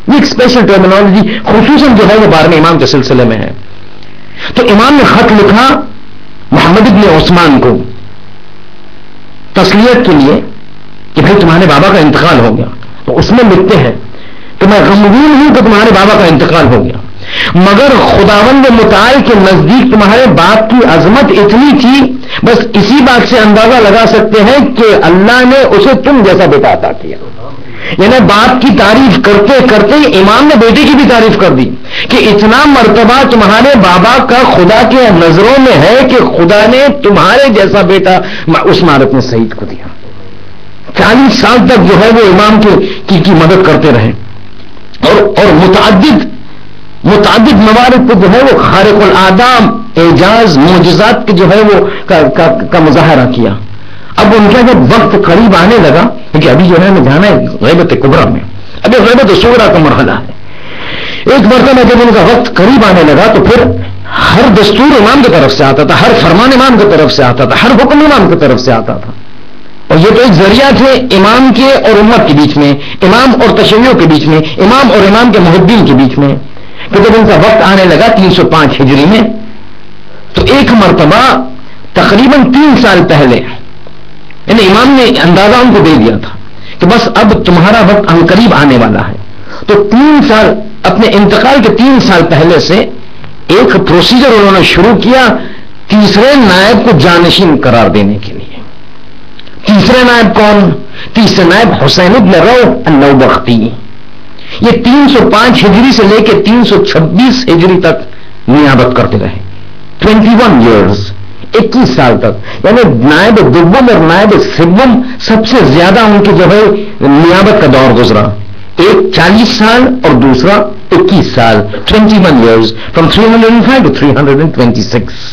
یہ ایک اسپیشل ٹرمینالوجی خصوصاً جو ہے وہ 12ویں امام کے سلسلے میں ہے. تو امام نے خط لکھا محمد ابن عثمان کو تسلیت کے لیے کہ بھائی تمہارے بابا کا انتقال ہو گیا. تو اس میں لکھتے ہیں کہ میں غمگین ہوں کہ تمہارے بابا کا انتقال ہو گیا، مگر خداوند متعال کے نزدیک تمہارے باپ کی عظمت اتنی تھی، بس اسی بات سے اندازہ لگا سکتے ہیں کہ اللہ نے اسے تم جیسا بیٹا عطا کیا. یعنی باپ کی تعریف کرتے کرتے امام نے بیٹے کی بھی تعریف کر دی کہ اتنا مرتبہ تمہارے بابا کا خدا کے نظروں میں ہے کہ خدا نے تمہارے جیسا بیٹا عثمان ابن سعید کو دیا. 40 سال تک جو ہے وہ امام کی مدد کرتے رہے، اور متعدد موارد پہ جو ہے وہ خارق العادات اعجاز معجزات کے جو ہے وہ کا مظاہرہ کیا. اب ان کا جب وقت قریب آنے لگا، کیونکہ ابھی جو ہے ہمیں جانا ہے غیبت کبریٰ میں، ابھی غیبت صغریٰ کا مرحلہ ہے. ایک مرتبہ جب ان کا وقت قریب آنے لگا تو پھر ہر دستور امام کی طرف سے آتا تھا، ہر فرمان امام کی طرف سے آتا تھا، ہر حکم امام کی طرف سے آتا تھا. اور یہ تو ایک ذریعہ تھے امام کے اور امت کے بیچ میں، امام اور تشیعوں کے بیچ میں، امام اور امام کے محبین کے بیچ میں. کہ جب ان کا وقت آنے لگا 305 ہجری میں، تو ایک مرتبہ تقریباً 3 سال پہلے یعنی امام نے اندازہ ان کو دے دیا تھا کہ بس اب تمہارا وقت عنقریب آنے والا ہے. تو 3 سال اپنے انتقال کے 3 سال پہلے سے ایک پروسیجر انہوں نے شروع کیا تیسرے نائب کو جانشین قرار دینے کے لیے. تیسرے نائب کون؟ تیسرے نائب حسین ابن روح النوبختی. یہ 305 ہجری سے لے کے 326 ہجری تک نیابت کرتے رہے. 21 ایئرز، 21 سال تک. یعنی نائب دوم اور نائب سوم سب سے زیادہ ان کی جو ہے نیابت کا دور گزرا. ایک 40 سال اور دوسرا 21 سال. 21 ایئرز فرام 305 to 326.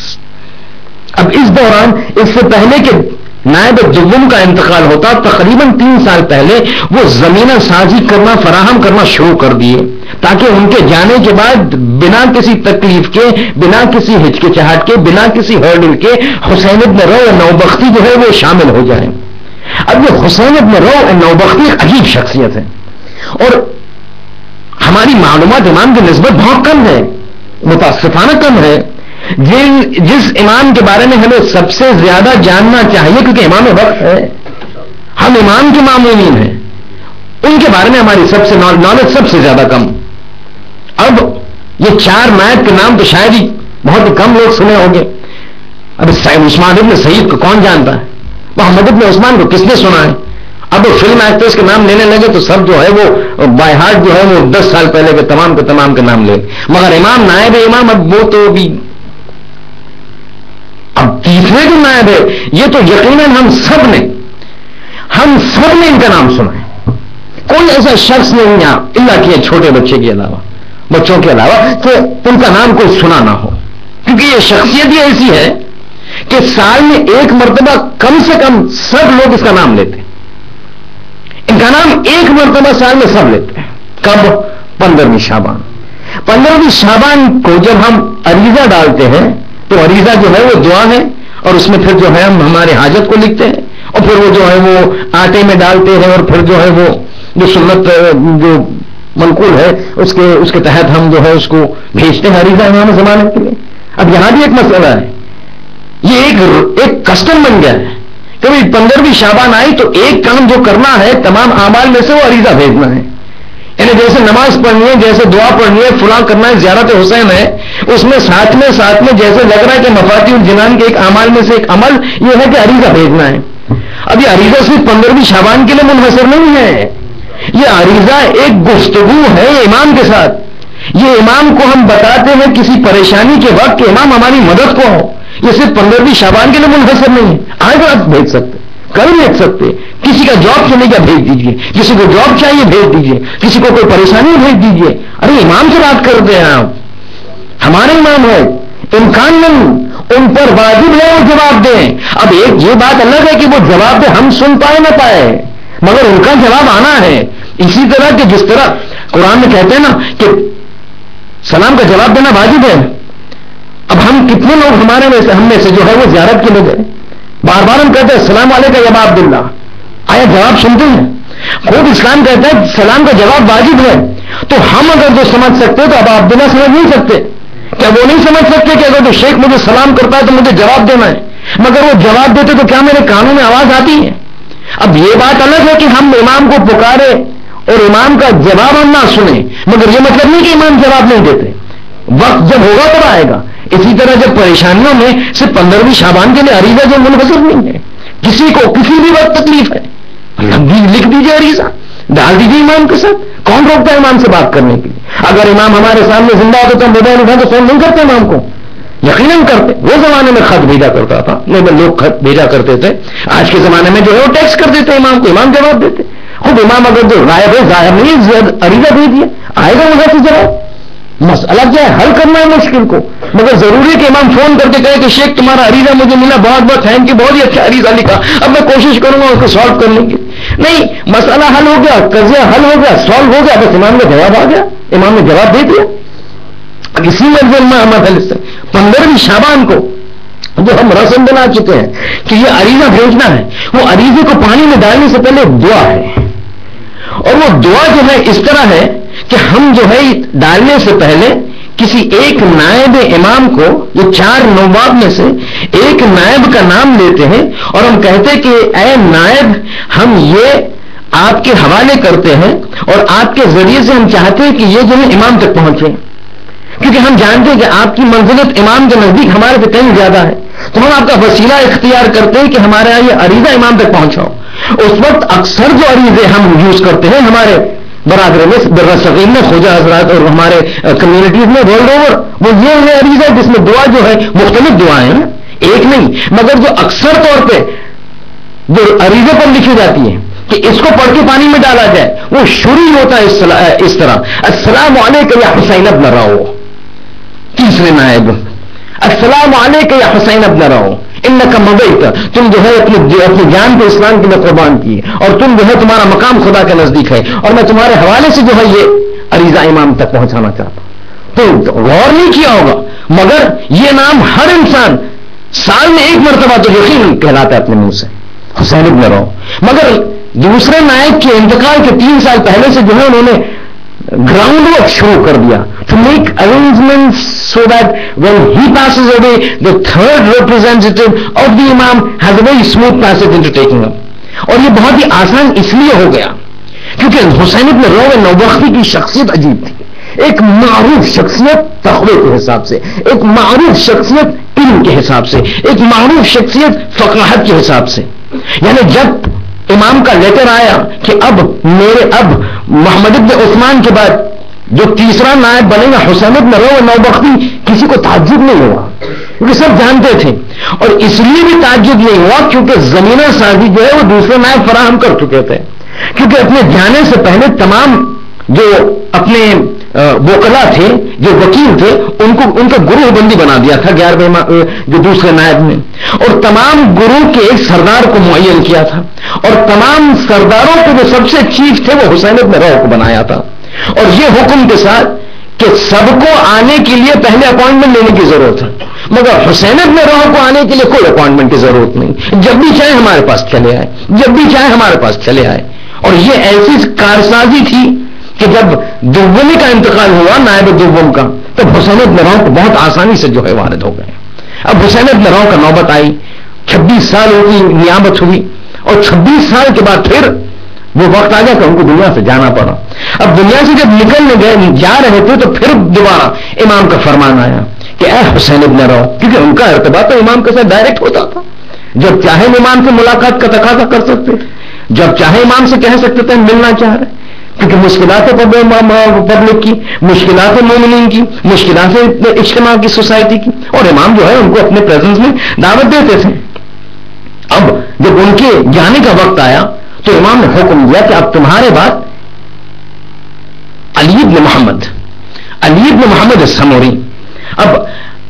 اب اس دوران اس سے پہلے کہ نائب دوم کا انتقال ہوتا تقریباً 3 سال پہلے وہ زمینہ سازی کرنا فراہم کرنا شروع کر دیے تاکہ ان کے جانے کے بعد بنا کسی تکلیف کے، بنا کسی ہچکچاہٹ کے، بنا کسی ہرڈل کے حسین ابن روح نوبختی جو ہے وہ شامل ہو جائیں. اب یہ حسین ابن روح نوبختی ایک عجیب شخصیت ہے اور ہماری معلومات امام کی نسبت بہت کم ہے، متاسفانہ کم ہے. جس امام کے بارے میں ہمیں سب سے زیادہ جاننا چاہیے، کیونکہ امام وقت ہے، ہم امام کے معمولین ہیں، ان کے بارے میں ہماری سب سے نالج سب سے زیادہ کم. اب یہ 4 نائب کے نام تو شاید ہی بہت ہی کم لوگ سنے ہوں گے. اب عثمان ابن سعید کو کون جانتا ہے؟ محمد ابن عثمان کو کس نے سنا ہے؟ اب وہ فلم ایکٹرس کے نام لینے لگے تو سب جو ہے وہ بائی ہارٹ جو ہے وہ 10 سال پہلے کے تمام کے نام لے. مگر امام نائب امام اب وہ تو بھی اب تیسرے جو نائب ہے یہ تو یقیناً ہم سب نے ان کا نام سنا ہے. کوئی ایسا شخص نہیں یہاں اللہ کے چھوٹے بچوں کے علاوہ کہ ان کا نام کوئی سنا نہ ہو، کیونکہ یہ شخصیت ہی ایسی ہے کہ سال میں 1 مرتبہ کم سے کم سب لوگ اس کا نام لیتے ہیں. ان کا نام 1 مرتبہ سال میں سب لیتے ہیں. کب؟ 15ویں شعبان. 15ویں شعبان کو جب ہم عریضہ ڈالتے ہیں تو عریضہ جو ہے وہ دعا ہے، اور اس میں پھر جو ہے ہم ہمارے حاجت کو لکھتے ہیں، اور پھر وہ جو ہے وہ آٹے میں ڈالتے ہیں، اور پھر جو ہے وہ جو سنت جو منقول ہے اس کے تحت ہم جو ہے اس کو بھیجتے ہیں عریضہ امام زمانے کے لیے. اب یہاں بھی ایک مسئلہ ہے، یہ ایک کسٹم بن گیا ہے. کبھی 15ویں شعبان آئی تو ایک کام جو کرنا ہے تمام اعمال میں سے وہ عریضہ بھیجنا ہے. یعنی جیسے نماز پڑھنی ہے، جیسے دعا پڑھنی ہے، فلاں کرنا ہے، زیارت حسین ہے، اس میں ساتھ میں جیسے لگ رہا ہے کہ مفاتیح الجنان کے ایک اعمال میں سے ایک عمل یہ ہے کہ عریضہ بھیجنا ہے. اب یہ عریضہ صرف 15ویں شعبان کے لیے منحصر نہیں ہے، یہ عریضہ ایک گفتگو ہے امام کے ساتھ. یہ امام کو ہم بتاتے ہیں کسی پریشانی کے وقت کہ امام ہماری مدد کو ہو. یہ صرف 15ویں شعبان کے لیے منحصر نہیں ہے، آج آپ بھیج سکتے، کل بھیج سکتے. کسی کا جاب چلے گا بھیج دیجئے، کسی کو جاب چاہیے بھیج دیجئے، کسی کو کوئی پریشانی بھیج دیجئے. ارے امام سے بات کرتے ہیں آپ، ہمارے امام ہے، امکان نہیں ان پر واجب ہے وہ جواب دیں. اب ایک یہ بات الگ ہے کہ وہ جواب دے ہم سن پائے نہ پائے، مگر ان کا جواب آنا ہے. اسی طرح کہ جس طرح قرآن میں کہتے ہیں نا کہ سلام کا جواب دینا واجب ہے. اب ہم کتنے لوگ ہم میں سے جو ہے وہ زیارت کے لوگ ہیں، بار بار ہم کہتے ہیں السلام علیکم یا ابا عبداللہ، آیا جواب سنتے ہیں؟ خود اسلام کہتا ہے سلام کا جواب واجب ہے. تو ہم اگر جو سمجھ سکتے تو ابا عبداللہ سمجھ نہیں سکتے؟ کیا وہ نہیں سمجھ سکتے کہ اگر جو شیخ مجھے سلام کرتا ہے تو مجھے جواب دینا ہے؟ مگر وہ جواب دیتے تو کیا میرے کانوں میں آواز آتی ہے؟ اب یہ بات الگ ہے کہ ہم امام کو پکارے اور امام کا جواب ہم نہ سنیں، مگر یہ مطلب نہیں کہ امام جواب نہیں دیتے. وقت جب ہوگا تب آئے گا. اسی طرح جب پریشانیوں میں صرف 15ویں شعبان کے لیے عریضہ جو منحصر نہیں ہے، کسی کو کسی بھی وقت تکلیف ہے لکھ دیجیے عریضہ، ڈال دیجیے امام کے ساتھ. کون روکتا ہے امام سے بات کرنے کے لیے؟ اگر امام ہمارے سامنے زندہ ہوتا تو ہم موبائل اٹھا تو فون نہیں کرتے امام کو؟ یقیناً کرتے. وہ زمانے میں خط بھیجا کرتا تھا، لوگ خط بھیجا کرتے تھے. آج کے زمانے میں جو ہے وہ ٹیکسٹ کر دیتے امام کو، امام جواب دیتے. خود امام اگر جو غائب ہے ظاہر نہیں عریضہ بھیج دیا، آئے گا وہاں سے جواب. مسئلہ کیا ہے؟ حل کرنا ہے مشکل کو. مگر ضروری ہے کہ امام فون کر کے کہے کہ شیخ تمہارا عریضہ مجھے ملا، بہت بہت تھینک یو، بہت ہی اچھا عریضہ لکھا، اب میں کوشش کروں گا اس کو سالو کرنے کی. نہیں، مسئلہ حل ہو گیا، قضیہ حل ہو گیا، سالو ہو گیا، بس امام کا جواب آ گیا، امام نے جواب دے دیا. اسی میں 15ویں شعبان کو جو ہم رسم بنا چکے ہیں کہ یہ عریضہ بھیجنا ہے، وہ عریضے کو پانی میں ڈالنے سے پہلے دعا ہے. اور وہ دعا جو ہے اس طرح ہے کہ ہم جو ہے ڈالنے سے پہلے کسی ایک نائب امام کو، یہ 4 نواب میں سے ایک نائب کا نام لیتے ہیں اور ہم کہتے کہ اے نائب ہم یہ آپ کے حوالے کرتے ہیں اور آپ کے ذریعے سے ہم چاہتے ہیں کہ یہ جو ہے امام تک پہنچے، کیونکہ ہم جانتے ہیں کہ آپ کی منزلت امام کے نزدیک ہمارے سے کہیں زیادہ ہے. تو ہم آپ کا وسیلہ اختیار کرتے ہیں کہ ہمارے یہاں یہ عریضہ امام تک پہنچاؤ. اس وقت اکثر جو عریضے ہم یوز کرتے ہیں ہمارے برادری میں، برصغیر میں، خواجہ حضرات اور ہمارے کمیونٹیز میں ورلڈ اوور، وہ یہ ہے عریضہ جس میں دعا جو ہے مختلف دعائیں ہیں، ایک نہیں، مگر جو اکثر طور پہ جو عریضے پر لکھی جاتی ہیں کہ اس کو پڑھ کے پانی میں ڈالا جائے، وہ شروع ہوتا ہے اس طرح: السلام علیکم یا حسین ابن راؤ. تیسرے نائب: السلام علیکم یا حسین ابن راؤ انک مضیت، تم جو ہے اپنی جان کو اسلام کے لیے قربان کی اور تم جو ہے تمہارا مقام خدا کے نزدیک ہے اور میں تمہارے حوالے سے جو ہے یہ عریضہ امام تک پہنچانا چاہتا ہوں. تو غور نہیں کیا ہوگا، مگر یہ نام ہر انسان سال میں 1 مرتبہ تو یقین کہلاتا ہے اپنے منہ سے، حسین ابن راؤ. مگر دوسرے نائب کے انتقال کے 3 سال پہلے سے جو ہے انہوں نے گراؤنڈ ورک شروع کر دیا to make arrangements so that when he passes away, the third representative of the Imam has a very smooth passage into taking up. اور یہ بہت ہی آسان اس لیے ہو گیا کیونکہ حسین بن روح نوبختی کی شخصیت عجیب تھی. ایک معروف شخصیت تقوی کے حساب سے، ایک معروف شخصیت علم کے حساب سے، ایک معروف شخصیت فقاہت کے حساب سے. یعنی جب امام کا لیٹر آیا کہ اب محمد ابن عثمان کے بعد جو تیسرا نائب بنے گا حسین ابن روح نوبختی، کسی کو تعجب نہیں ہوا کیونکہ سب جانتے تھے. اور اس لیے بھی تعجب نہیں ہوا کیونکہ زمینہ سازی جو ہے وہ دوسرے نائب فراہم کر چکے تھے. کیونکہ اپنے جانے سے پہلے تمام جو اپنے وکلا تھے، جو وکیل تھے، ان کا گروہ بندی بنا دیا تھا 11ویں جو دوسرے نائب میں، اور تمام گروہ کے ایک سردار کو معین کیا تھا، اور تمام سرداروں کے جو سب سے چیف تھے وہ حسین ابن روح کو بنایا تھا. اور یہ حکم کے ساتھ کہ سب کو آنے کے لیے پہلے اپوائنٹمنٹ لینے کی ضرورت ہے، مگر حسین ابن روح کو آنے کے لیے کوئی اپوائنٹمنٹ کی ضرورت نہیں، جب بھی چاہے ہمارے پاس چلے آئے، جب بھی چاہے ہمارے پاس چلے آئے. اور یہ ایسی کارسازی تھی کہ جب دومی کا انتقال ہوا، نائب دوم کا، تب حسین ابن روح کو بہت آسانی سے جو ہے وارد ہو گئے. اب حسین ابن روح کا نوبت آئی، 26 سال ان کی نیابت ہوئی، اور 26 سال کے بعد پھر وہ وقت آ گیا کہ ان کو دنیا سے جانا پڑا. اب دنیا سے جب نکلنے گئے جا رہے تھے تو پھر دوبارہ امام کا فرمان آیا کہ اے حسین ابن روح، کیونکہ ان کا ارتباط تو امام کے ساتھ ڈائریکٹ ہوتا تھا، جب چاہے امام سے ملاقات کا تقاضا کر سکتے تھے، جب چاہے امام سے کہہ سکتے تھے ملنا چاہ رہے، کیونکہ مشکلات پبلک کی، مشکلات مومنین کی، مشکلات اجتماع کی، سوسائٹی کی، اور امام جو ہے ان کو اپنے پریزنس میں دعوت دیتے تھے. اب جب ان کے جانے کا وقت آیا تو امام نے حکم دیا کہ اب تمہارے بعد علی بن محمد السموری. اب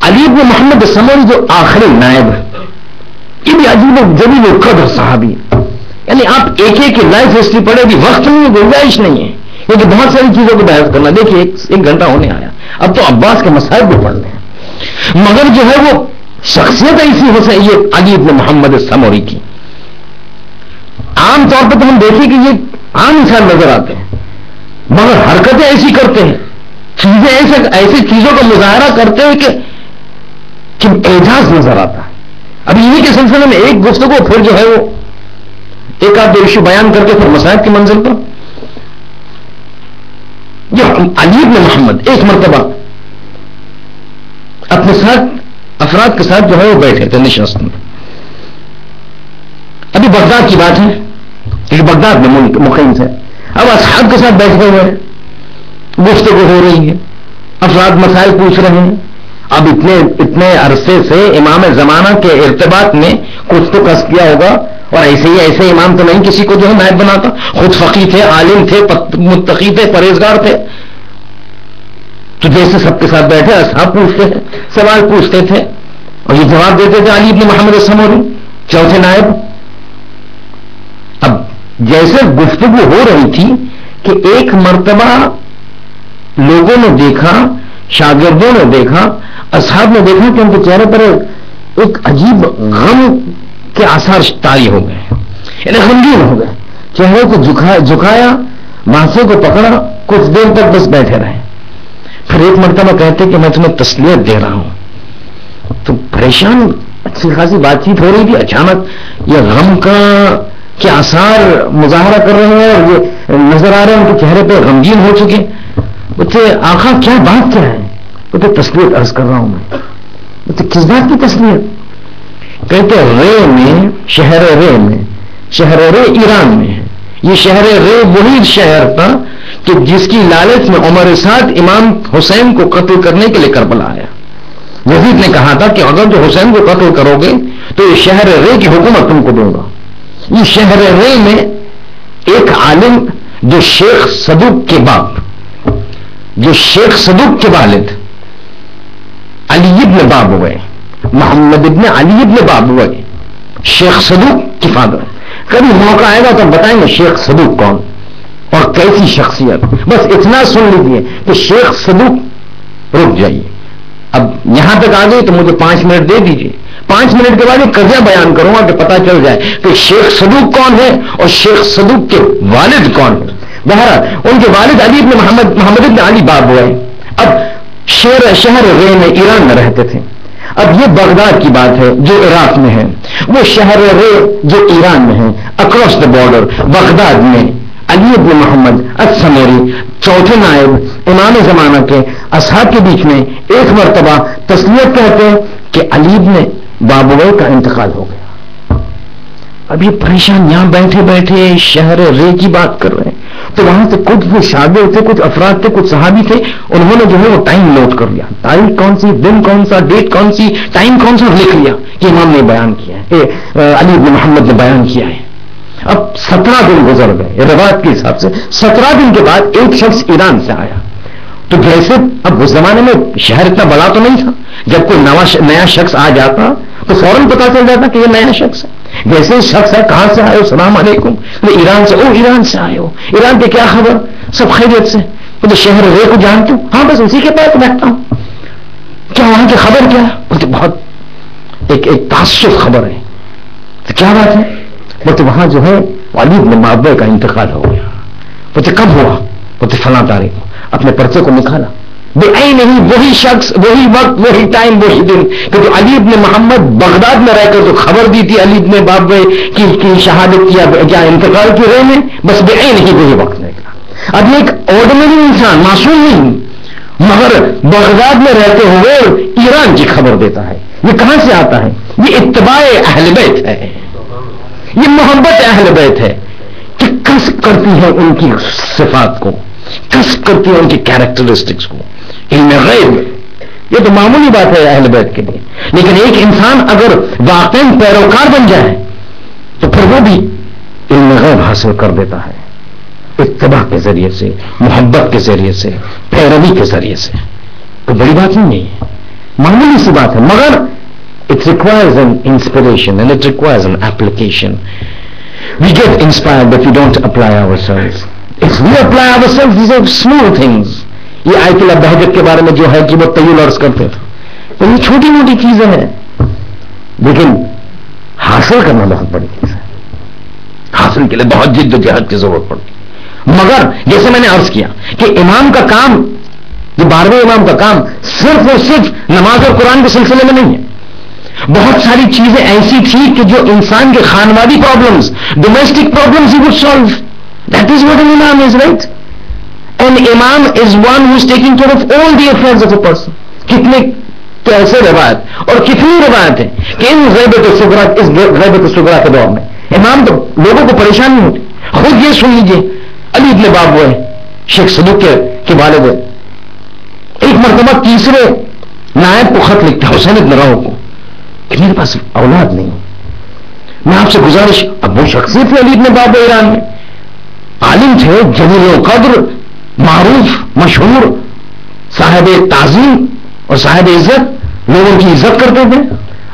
علی بن محمد السموری جو آخری نائب ہے، یہ بھی عجیب جلیل القدر صحابی. یعنی آپ ایک ایک لائف ہسٹری پڑھے بھی وقت نہیں، گنجائش نہیں ہے، کیونکہ بہت ساری چیزوں کو بحث کرنا. دیکھیے ایک گھنٹہ ہونے آیا، اب تو عباس کے مسائل بھی پڑھنے ہیں، مگر جو ہے وہ شخصیت ایسی ہو سکتی ہے علی بن محمد السموری کی. عام طور پہ تو ہم دیکھیں کہ یہ عام انسان نظر آتے ہیں، مگر حرکتیں ایسی کرتے ہیں، چیزیں ایسی چیزوں کا مظاہرہ کرتے ہیں کہ اعجاز نظر آتا ہے. اب انہی کے سلسلے میں ایک گفتگو پھر جو ہے وہ ایک آدھ ایشو بیان کر کے پھر مسائل کی منزل پر. یہ علی بن محمد ایک مرتبہ اپنے ساتھ افراد کے ساتھ جو ہے وہ بیٹھے تھے نشست میں. ابھی بغداد کی بات ہے، کیونکہ بغداد میں مقیم سے. اب اصحاب کے ساتھ بیٹھے ہوئے ہیں، گفتگو ہو رہی ہے، افراد مسائل پوچھ رہے ہیں. اب اتنے عرصے سے امام زمانہ کے ارتباط میں کچھ تو کس کیا ہوگا، اور ایسے امام تو نہیں کسی کو جو ہے نائب بناتا. خود فقیہ تھے، عالم تھے، متقی تھے، پرہیزگار تھے. تو جیسے سب کے ساتھ بیٹھے اصحاب پوچھتے تھے، سوال پوچھتے تھے، اور یہ جواب دیتے تھے علی بن محمد السموری چوتھے نائب. اب جیسے گفتگو ہو رہی تھی کہ ایک مرتبہ لوگوں نے دیکھا، شاگردوں نے دیکھا، اصحاب نے دیکھا کہ ان کے چہرے پر ایک عجیب غم کے آثار طاری ہو گئے، یعنی غمگین ہو گئے. چہرے کو جھکایا، ماسے کو پکڑا، کچھ دیر تک بس بیٹھے رہے. پھر ایک مرتبہ کہتے کہ میں تمہیں تسلیت دے رہا ہوں. تو پریشان، اچھی خاصی بات چیت ہو رہی تھی، اچانک یہ غم کے آثار مظاہرہ کر رہے ہیں، اور یہ نظر آ رہے ہیں ان کے چہرے پہ غمگین ہو چکے. بولتے آقا کیا بات کیا ہے؟ بولتے تسلیت عرض کر رہا ہوں میں. بولتے کس بات کی تسلیت؟ کہتے رے میں، شہر رے ایران میں ہے. یہ شہر رے وہی شہر تھا کہ جس کی لالچ میں عمر سعد امام حسین کو قتل کرنے کے لیے کربلا آیا. یزید نے کہا تھا کہ اگر جو حسین کو قتل کرو گے تو یہ شہر رے کی حکومت تم کو دوں گا. یہ شہر رے میں ایک عالم جو شیخ صدوق کے والد علی ابن باب ہوئے، محمد ابن علی ابن باب ہوئے، شیخ صدوق کی فادر. کبھی موقع آئے گا تو بتائیں گے شیخ صدوق کون اور کیسی شخصیت. بس اتنا سن لیجیے کہ شیخ صدوق. رک جائیے، اب یہاں تک آ گئی تو مجھے 5 منٹ دے دیجیے. 5 منٹ کے بعد یہ قضیہ بیان کروں گا کہ پتہ چل جائے کہ شیخ صدوق کون ہے اور شیخ صدوق کے والد کون ہے. بہرحال ان کے والد علی ابن محمد ابن علی باب ہوئے. اب شہر رے میں ایران میں رہتے تھے. اب یہ بغداد کی بات ہے جو عراق میں ہے. وہ شہر رے جو ایران میں ہے, اکراس دا بارڈر بغداد میں علی بن محمد السمری چوتھے نائب امام زمانہ کے اصحاب کے بیچ میں ایک مرتبہ تسلیت کہتے ہیں کہ علی بن بابوے کا انتقال ہو گیا. اب یہ پریشان یہاں بیٹھے بیٹھے شہر رے کی بات کر رہے ہیں, تو وہاں سے کچھ وہ شاگرد تھے, کچھ افراد تھے, کچھ صحابی تھے, انہوں نے جو ہے وہ ٹائم نوٹ کر لیا, تاریخ کون سی, دن کون سا, ڈیٹ کون سی, ٹائم کون سا, لکھ لیا کہ امام نے بیان کیا ہے, علی بن محمد نے بیان کیا ہے. اب 17 دن گزر گئے روایت کے حساب سے. 17 دن کے بعد ایک شخص ایران سے آیا. تو جیسے اب اس زمانے میں شہر اتنا بڑا تو نہیں تھا, جب کوئی نیا شخص آ جاتا تو فوراً پتا چل جاتا کہ یہ نیا شخص ہے. جیسے شخص ہے, کہاں سے آئے ہو, السلام علیکم, میں ایران سے. او ایران سے آئے ہو, ایران کے کیا خبر, سب خیریت سے. تو شہر رے کو جانتے ہو, ہاں بس اسی کے پاس بیٹھتا ہوں. کیا وہاں کی خبر کیا ہے, بولتے بہت ایک تعصب خبر ہے. تو کیا بات ہے, بولتے وہاں جو ہے علی بن محمد کا انتقال ہو گیا. بولتے کب ہوا, بولتے فلاں تاریخ کو. اپنے پرچے کو نکالا, بے نہیں وہی شخص, وہی وقت, وہی ٹائم, وہی دن کہ جو علی بن محمد بغداد میں رہ کر جو خبر دی تھی علی بن بابے کی شہادت کیا انتقال کی رے میں, بس بے نہیں وہی وقت نکلا. اب یہ ایک آرڈنری انسان, معصوم نہیں, مگر بغداد میں رہتے ہوئے ایران کی خبر دیتا ہے. یہ کہاں سے آتا ہے, یہ اتباع اہل بیت ہے, یہ محبت اہل بیت ہے کہ کسب کرتی ہے ان کی صفات کو, کسب کرتی ہے ان کی کیریکٹرسٹکس کو. علم غیب یہ تو معمولی بات ہے اہل بیت کے لیے, لیکن ایک انسان اگر واقعی پیروکار بن جائے تو پھر وہ بھی علم غیب حاصل کر دیتا ہے اتباع کے ذریعے سے, محبت کے ذریعے سے, پیروی کے ذریعے سے. کوئی بڑی بات نہیں ہے, معمولی سی بات ہے, مگر it requires an inspiration and it requires an application. We get inspired but we don't apply ourselves. If we apply ourselves, these are small things. یہ آیت البہجت کے بارے میں جو ہے کہ وہ طویل عرض کرتے تھے, تو یہ چھوٹی موٹی چیزیں ہیں, لیکن حاصل کرنا بہت بڑی چیز ہے. حاصل کے لیے بہت جد و جہد کی ضرورت پڑتی. مگر جیسے میں نے عرض کیا کہ امام کا کام, جو 12ویں امام کا کام صرف اور صرف نماز اور قرآن کے سلسلے میں نہیں ہے. بہت ساری چیزیں ایسی تھی کہ جو انسان کے خاندانی problems, domestic problems he would solve. That is what an imam is, right? An imam is one who is taking care of all the affairs of a person. کتنے کیسے روایت اور کتنی روایت ہے کہ ان غیبت الصغرا کے دور میں امام تو لوگوں کو پریشان نہیں ہوتے. خود یہ سن لیجیے, علی بن بابوے شیخ صدوق کے والد ایک مرتبہ تیسرے نائب کو خط لکھتا ہے, حسین بن راؤ کو, کہ میرے پاس اولاد نہیں, میں آپ سے گزارش. اب وہ شخصیت تھے علی بن بابوے ایران میں, عالم تھے, جلیل القدر, معروف, مشہور, صاحب تعظیم اور صاحب عزت, لوگوں کی عزت کرتے تھے.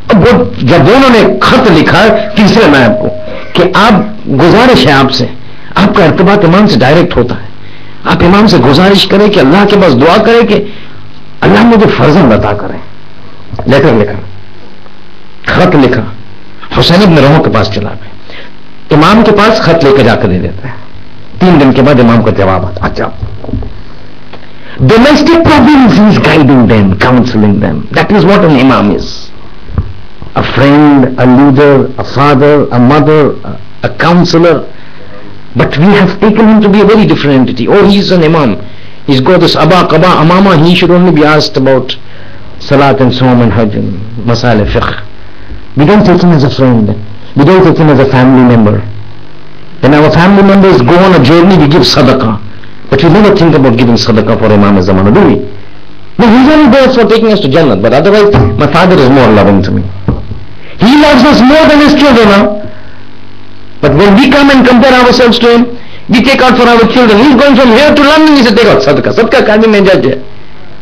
اب وہ جب انہوں نے خط لکھا تیسرے نائب کو کہ آپ گزارش ہے آپ سے, آپ کا ارتباط امام سے ڈائریکٹ ہوتا ہے, آپ امام سے گزارش کریں کہ اللہ کے پاس دعا کریں کہ اللہ مجھے فرزند عطا کرے. لیٹر لکھا, خط لکھا, حسین بن روح کے پاس چلا گیا, امام کے پاس خط لے کے جا کر دے دیتا ہے. 3 دن کے بعد امام کا جواب آتا. اچھا, domestic problems he is guiding them, counselling them. That is what an امام از. A friend, a leader, a father, a mother, a counselor. But we have taken him to be a very different entity. Oh, he's an imam. He's got this Aba, Qaba, Amama. He should only be asked about Salat and Sawm and Hajj and Masail Fiqh. We don't take him as a friend. We don't take him as a family member. When our family members go on a journey, we give sadaqah. But we never think about giving sadaqah for Imam Zamana, do we? No, he's only there for taking us to Jannah. But otherwise, my father is more loving to me. He loves us more than his children now. But when we come and compare ourselves to him, we take out for our children. He's going from here to London, he said, take out sadaqah. Sadaqah kaji mein judge hai.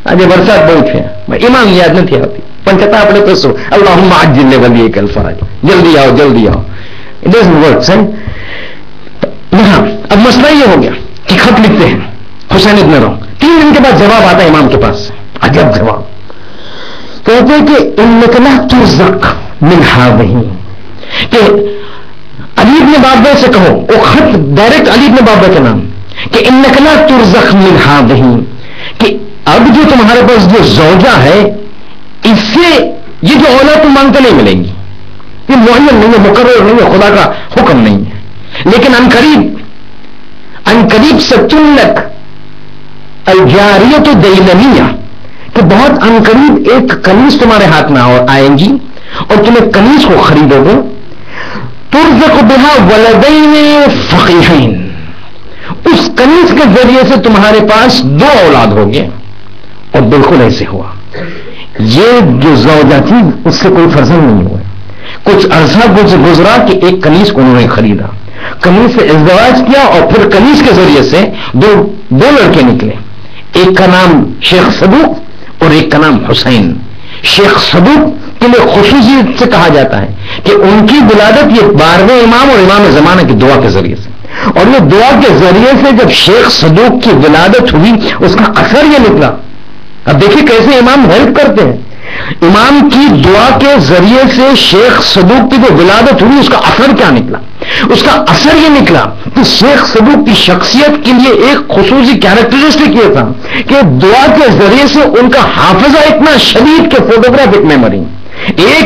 Aaj barsat bahut hai. Imam yaad nahi aati. Panchata apne to so. Allahumma ajjil li waliyik al-faraj. Jaldi aao, jaldi aao. It doesn't work, son. یہاں اب مسئلہ یہ ہو گیا کہ خط لکھتے ہیں حسین ابن رو. 3 دن کے بعد جواب آتا ہے امام کے پاس سے. عجب جواب. کہتے ہیں کہ انک لا ترزق من هذه, کہ علی بن بابے سے کہو, وہ خط ڈائریکٹ علی بن بابے کے نام, کہ انک لا ترزق من هذه, کہ اب جو تمہارے پاس جو زوجہ ہے اس سے یہ جو اولاد تم مانگتے نہیں ملیں گی، یہ معین نہیں ہے، مقرر نہیں ہے، خدا کا حکم نہیں ہے، لیکن عنقریب ستلک الجاریۃ الدیلمیہ کہ بہت عنقریب ایک کنیز تمہارے ہاتھ میں آئیں گی اور تمہیں کنیز کو خریدو گے، ترزق بہا ولدین فقیہین، اس کنیز کے ذریعے سے تمہارے پاس 2 اولاد ہو گئے. اور بالکل ایسے ہوا. یہ جو زوجہ تھی اس سے کوئی فرزند نہیں ہوئے. کچھ عرصہ گزرا کہ ایک کنیز کو انہوں نے خریدا، کنیز سے ازدواج کیا اور پھر کنیز کے ذریعے سے دو لڑکے نکلے. ایک کا نام شیخ صدوق اور ایک کا نام حسین. شیخ صدوق کے لیے خصوصیت سے کہا جاتا ہے کہ ان کی ولادت یہ 12ویں امام اور امام زمانہ کی دعا کے ذریعے سے، اور یہ دعا کے ذریعے سے جب شیخ صدوق کی ولادت ہوئی اس کا اثر یہ نکلا. اب دیکھیے کیسے امام ہیلپ کرتے ہیں. امام کی دعا کے ذریعے سے شیخ صدوق کی جو ولادت ہوئی اس کا اثر کیا نکلا؟ اس کا اثر یہ نکلا کہ شیخ صدوق کی شخصیت کے لیے ایک خصوصی کیریکٹرسٹک یہ تھا کہ دعا کے ذریعے سے ان کا حافظہ اتنا شدید کہ فوٹوگرافک میموری، ایک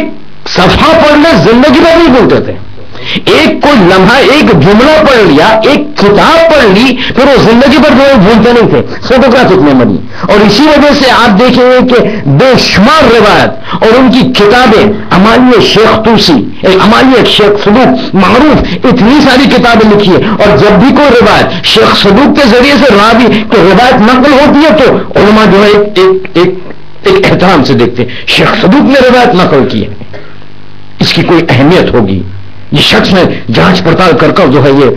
صفحہ پڑھ لے زندگی بھر نہیں بھولتے تھے. ایک کوئی لمحہ ایک جملہ پڑھ لیا، ایک کتاب پڑھ لی، پھر وہ زندگی پر جو بھولتے نہیں تھے، فوٹوگرافک میموری. اور اسی وجہ سے آپ دیکھیں گے کہ بے شمار روایت اور ان کی کتابیں، امالیہ شیخ توسی، امالیہ شیخ صدوق معروف، اتنی ساری کتابیں لکھی ہے. اور جب بھی کوئی روایت شیخ صدوق کے ذریعے سے راوی کی روایت نقل ہوتی ہے تو علماء جو ہے ایک احترام سے دیکھتے ہیں شیخ صدوق نے روایت نقل کی ہے، اس کی کوئی اہمیت ہوگی، یہ شخص نے جانچ پڑتال کر کر جو ہے یہ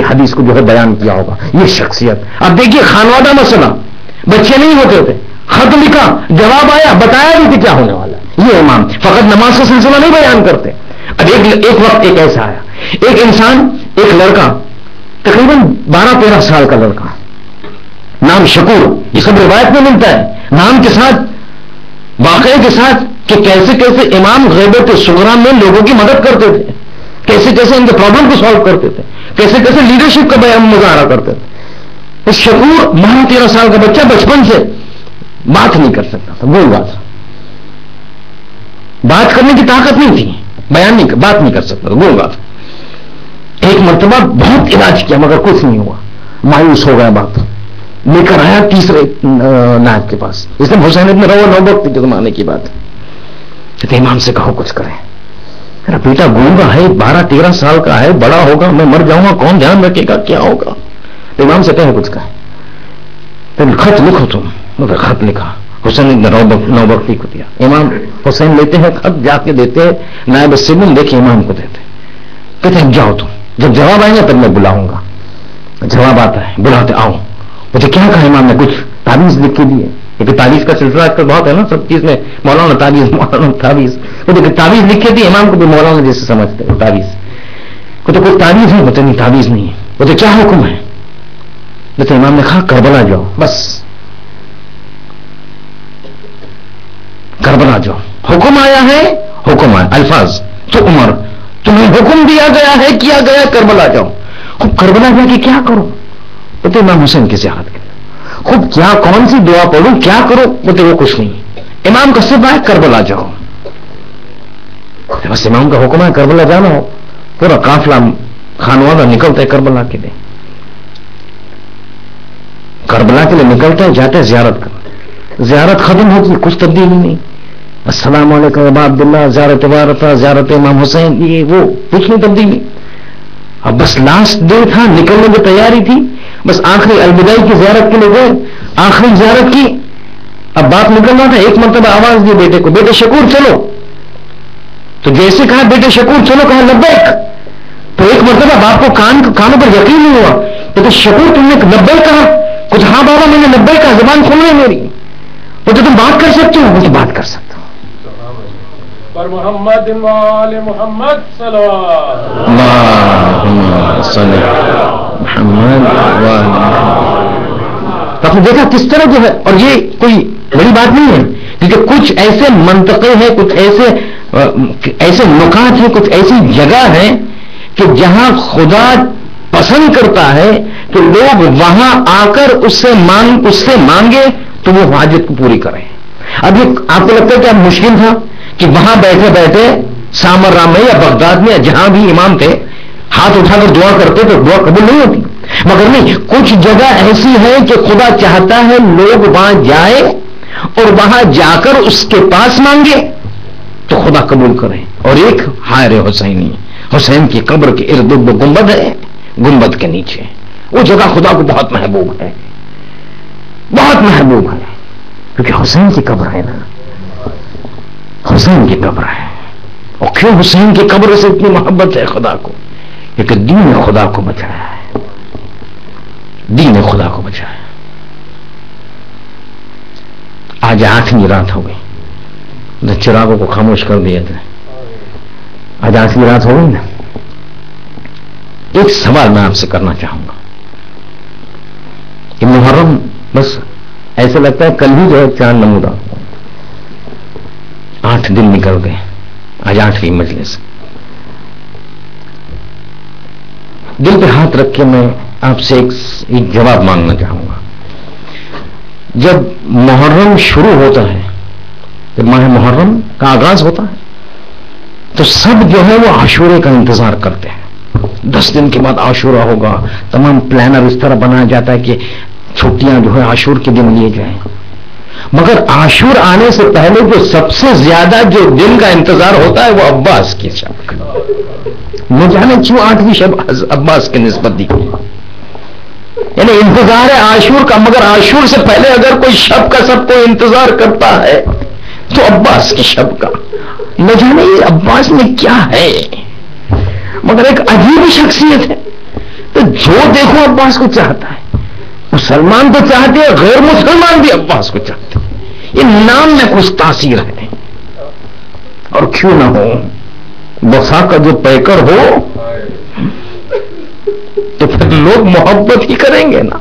حدیث کو جو ہے بیان کیا ہوگا، یہ شخصیت. اب دیکھیے خانوادہ مسئلہ، بچے نہیں ہوتے تھے، خط لکھا، جواب آیا، بتایا بھی کہ کیا ہونے والا ہے. یہ امام فقط نماز کا سلسلہ نہیں بیان کرتے. اب ایک وقت ایک ایسا آیا، ایک انسان، ایک لڑکا تقریباً 12-13 سال کا لڑکا، نام شکور، یہ سب روایت میں ملتا ہے، نام کے ساتھ واقعے کے ساتھ کہ کیسے کیسے امام غیبت صغریٰ میں لوگوں کی مدد کرتے تھے، کیسے کیسے ان کے پرابلم کو سالو کرتے تھے، کیسے کیسے لیڈرشپ کا بیان مظاہرہ کرتے تھے. اس شکور 12-13 سال کا بچہ بچپن سے بات نہیں کر سکتا تھا، وہ بات کرنے کی طاقت نہیں تھی، بات نہیں کر سکتا تھا، وہ بات. ایک مرتبہ بہت علاج کیا مگر کچھ نہیں ہوا، مایوس ہو گیا. بات لے کر آیا تیسرے نائب کے پاس، اس نے حسین ابن رو نوبت کے زمانے کی بات، کہتے امام سے کہو کچھ کریں، میرا بیٹا گونگا ہے، 12-13 سال کا ہے، بڑا ہوگا، میں مر جاؤں گا، کون دھیان رکھے گا، کیا ہوگا. امام سے کہے کچھ کہیں، پھر خط لکھو تم. خط لکھا، حسین نوبختی کو دیا. امام حسین لیتے ہیں خط، جا کے دیتے ہیں نائب سبن، دیکھیں امام کو دیتے، کہتے ہیں جاؤ تم، جب جواب آئے گا تب میں بلاؤں گا. جواب آتا ہے، بلاتے آؤ. مجھے کیا کہا امام نے؟ کچھ تعویذ لکھ کے دیے. ایک تعویذ کا سلسلہ آج کل بہت ہے نا سب چیز میں، مولانا تعویذ، مولانا تعویذ. وہ دیکھے تعویذ لکھ کے دی، امام کو بھی مولانا جیسے سمجھتے ہیں تعویذ کو. تو کوئی تعویذ ہے؟ بولتے نہیں تعویذ نہیں ہے. بولتے کیا حکم ہے؟ بولتے امام نے کہا کربلا جاؤ، بس کربلا جاؤ. حکم آیا ہے، حکم آیا، الفاظ تو عمر تمہیں حکم دیا گیا ہے، کیا گیا کربلا جاؤ. خوب کربلا جا کے کیا کرو؟ بولتے امام حسین کے سیاحت کے. خوب کیا، کون سی دعا پڑھوں، کیا کرو؟ بولتے وہ کچھ نہیں، امام کا صرف ہے کربلا جاؤ. بس امام کا حکم ہے کربلا جانا ہو. پورا قافلہ خانوادہ نکلتا ہے کربلا کے لیے، کربلا کے لیے نکلتا ہے، جاتا ہے زیارت کرتا. زیارت ختم ہوتی، کچھ تبدیلی نہیں. السلام علیکم ابا عبداللہ، زیارت وارثہ، زیارت امام حسین، یہ وہ کچھ نہیں تبدیلی. اب بس لاسٹ ڈے تھا، نکلنے کی تیاری تھی، بس آخری الوداعی کی زیارت کے لیے گئے، آخری زیارت کی. اب بات نکل رہا تھا، ایک مرتبہ آواز دی بیٹے کو، بیٹے شکور چلو. تو جیسے کہا بیٹے شکور چلو، کہا لبیک. تو ایک مرتبہ باپ کو کانوں پر یقین نہیں ہوا، بیٹے شکور تم نے لبیک کہا؟ کچھ ہاں بابا میں نے لبیک کہا، زبان کھل رہی میری. بولتے تم بات کر سکتے ہو؟ مجھے بات کر سکتا ہوں. پر محمد وآل محمد صلوات آپ نے دیکھا کس طرح جو ہے، اور یہ کوئی بڑی بات نہیں ہے کیونکہ کچھ ایسے منطقے ہیں، کچھ ایسے نکات ہیں، کچھ ایسی جگہ ہے کہ جہاں خدا پسند کرتا ہے کہ لوگ وہاں آ کر اس سے مانگے تو وہ حاجت کو پوری کریں. اب یہ آپ کو لگتا ہے کہ اب مشکل تھا کہ وہاں بیٹھے بیٹھے سامرا میں یا بغداد میں یا جہاں بھی امام تھے ہاتھ اٹھا کر دعا کرتے تو دعا قبول نہیں ہوتی؟ مگر نہیں، کچھ جگہ ایسی ہے کہ خدا چاہتا ہے لوگ وہاں جائیں اور وہاں جا کر اس کے پاس مانگے تو خدا قبول کرے. اور ایک حائر حسینی، حسین کی قبر کے ارد گرد گنبد ہے، گنبد کے نیچے وہ جگہ خدا کو بہت محبوب ہے، بہت محبوب ہے، کیونکہ حسین کی قبر ہے نا، حسین کی قبر ہے. اور کیوں حسین کی قبر سے اتنی محبت ہے خدا کو؟ کیونکہ دین خدا کو بچایا ہے، دین خدا کو بچایا. آج 8ویں رات ہو گئی، چراغوں کو خاموش کر دیا تھا. آج 8ویں رات ہو گئی نا. ایک سوال میں آپ سے کرنا چاہوں گا. کہ محرم بس ایسا لگتا ہے کل ہی جو ہے چاند نمودہ، 8 دن نکل گئے، آج 8ویں مجلس. دل پہ ہاتھ رکھ کے میں آپ سے ایک جواب مانگنا چاہوں گا. جب محرم شروع ہوتا ہے، جب ماہ محرم کا آغاز ہوتا ہے تو سب جو ہے وہ عاشورے کا انتظار کرتے ہیں. 10 دن کے بعد عاشورہ ہوگا، تمام پلانر اس طرح بنایا جاتا ہے کہ چھٹیاں جو ہے عاشور کے دن لیے جائیں. مگر عاشور آنے سے پہلے جو سب سے زیادہ جو دن کا انتظار ہوتا ہے وہ عباس کی شب کا. نہ جانے کیوں 8ویں شب عباس کی نسبت دی گئی، یعنی انتظار ہے عاشور کا. مگر عاشور سے پہلے اگر کوئی شب کا سب کو انتظار کرتا ہے تو عباس کی شب کا. نہ جانے یہ عباس میں کیا ہے، مگر ایک عجیب شخصیت ہے. تو جو دیکھو عباس کو چاہتا ہے، مسلمان تو چاہتے ہیں، غیر مسلمان بھی عباس کو چاہتے ہیں. یہ نام میں کچھ تاثیر ہے. اور کیوں نہ ہو، وفا کا جو پیکر ہو تو پھر لوگ محبت ہی کریں گے نا.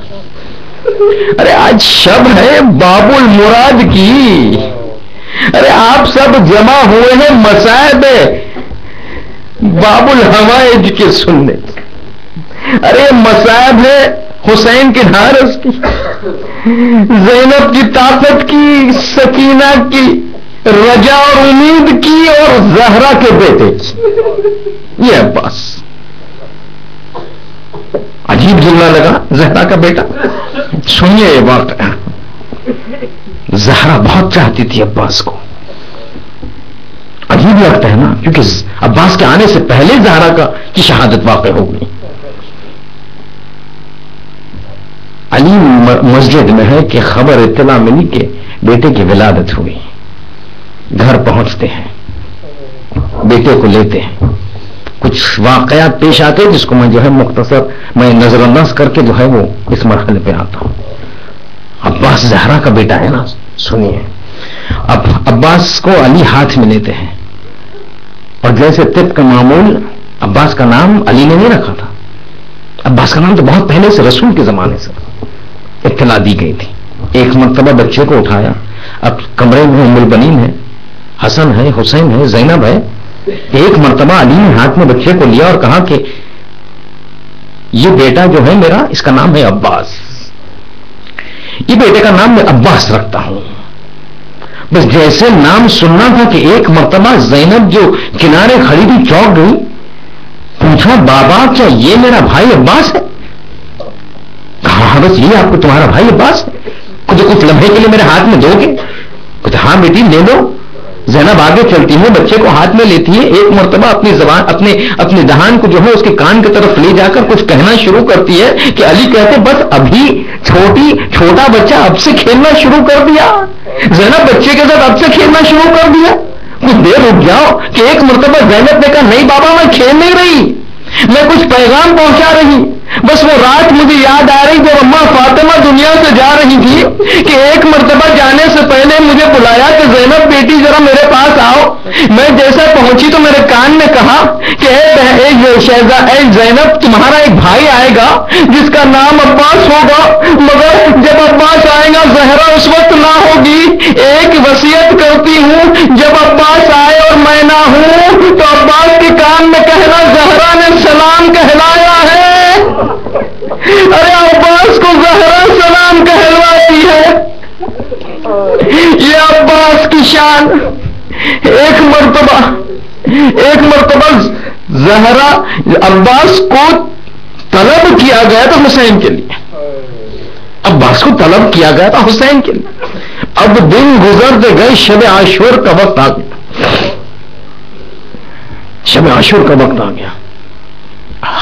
ارے آج شب ہے باب المراد کی، ارے آپ سب جمع ہوئے ہیں مصائب باب الحوائج کے سننے. ارے مصائب ہے حسین کی ڈھارس کی، زینب کی طاقت کی، سکینہ کی رجا اور امید کی، اور زہرا کے بیٹے کی. یہ عباس عجیب جملہ لگا، زہرا کا بیٹا. سنیے یہ واقعہ. زہرا بہت چاہتی تھی عباس کو. عجیب لگتا ہے نا، کیونکہ عباس کے آنے سے پہلے زہرا کی شہادت واقع ہو گئی. علی مسجد میں ہے کہ خبر اطلاع ملی کہ بیٹے کی ولادت ہوئی. گھر پہنچتے ہیں، بیٹے کو لیتے ہیں. کچھ واقعات پیش آتے ہیں جس کو میں جو ہے مختصر میں نظر انداز کر کے جو ہے وہ اس مرحلے پہ آتا ہوں. عباس زہرا کا بیٹا ہے نا. سنیے، اب عباس کو علی ہاتھ میں لیتے ہیں، اور جیسے طب کا معمول عباس کا نام علی نے نہیں رکھا تھا. عباس کا نام تو بہت پہلے سے رسول کے زمانے سے اطلاع دی گئی تھی. ایک مرتبہ بچے کو اٹھایا، اب کمرے میں ام البنین ہے، حسن ہے، حسین ہے، زینب ہے. ایک مرتبہ علی نے ہاتھ میں بچے کو لیا اور کہا کہ یہ بیٹا جو ہے میرا، اس کا نام ہے عباس، یہ بیٹے کا نام میں عباس رکھتا ہوں. بس جیسے نام سننا تھا کہ ایک مرتبہ زینب جو کنارے کھڑی تھی چونک گئی، پوچھا بابا کیا یہ میرا بھائی عباس ہے؟ کہا بس یہ آپ کو تمہارا بھائی عباس ہے؟ کچھ لمحے کے لیے میرے ہاتھ میں دو گے؟ کچھ ہاں بیٹی لے دو. زینب آگے چلتی ہے، بچے کو ہاتھ میں لیتی ہے، ایک مرتبہ اپنی زبان اپنے دہان کو جو ہے اس کے کان کی طرف لے جا کر کچھ کہنا شروع کرتی ہے کہ علی کہتے بس ابھی چھوٹا بچہ اب سے کھیلنا شروع کر دیا. زینب بچے کے ساتھ اب سے کھیلنا شروع کر دیا. کچھ دیر رک جاؤ. کہ ایک مرتبہ زینب نے کہا نہیں بابا میں کھیل نہیں رہی، میں کچھ پیغام پہنچا رہی. بس وہ رات مجھے یاد آ رہی جب اماں فاطمہ دنیا سے جا رہی تھی کہ ایک مرتبہ جانے سے پہلے مجھے بلایا کہ زینب بیٹی ذرا میرے پاس آؤ. میں جیسا پہنچی تو میرے کان میں کہا کہ اے زینب تمہارا ایک بھائی آئے گا جس کا نام عباس ہوگا، مگر جب عباس آئے گا زہرا اس وقت نہ ہوگی. ایک وصیت کرتی ہوں جب عباس آئے اور میں نہ ہوں تو عباس کے کان میں کہنا زہرا نے سلام کہلایا ہے. ارے عباس کو زہرا سلام کہلواتی ہے. جان ایک مرتبہ زہرا عباس کو طلب کیا گیا تھا حسین کے لیے، عباس کو طلب کیا گیا تھا حسین کے لیے. اب دن گزرتے گئے، شب عاشور کا وقت آ گیا، شب عاشور کا وقت آ گیا.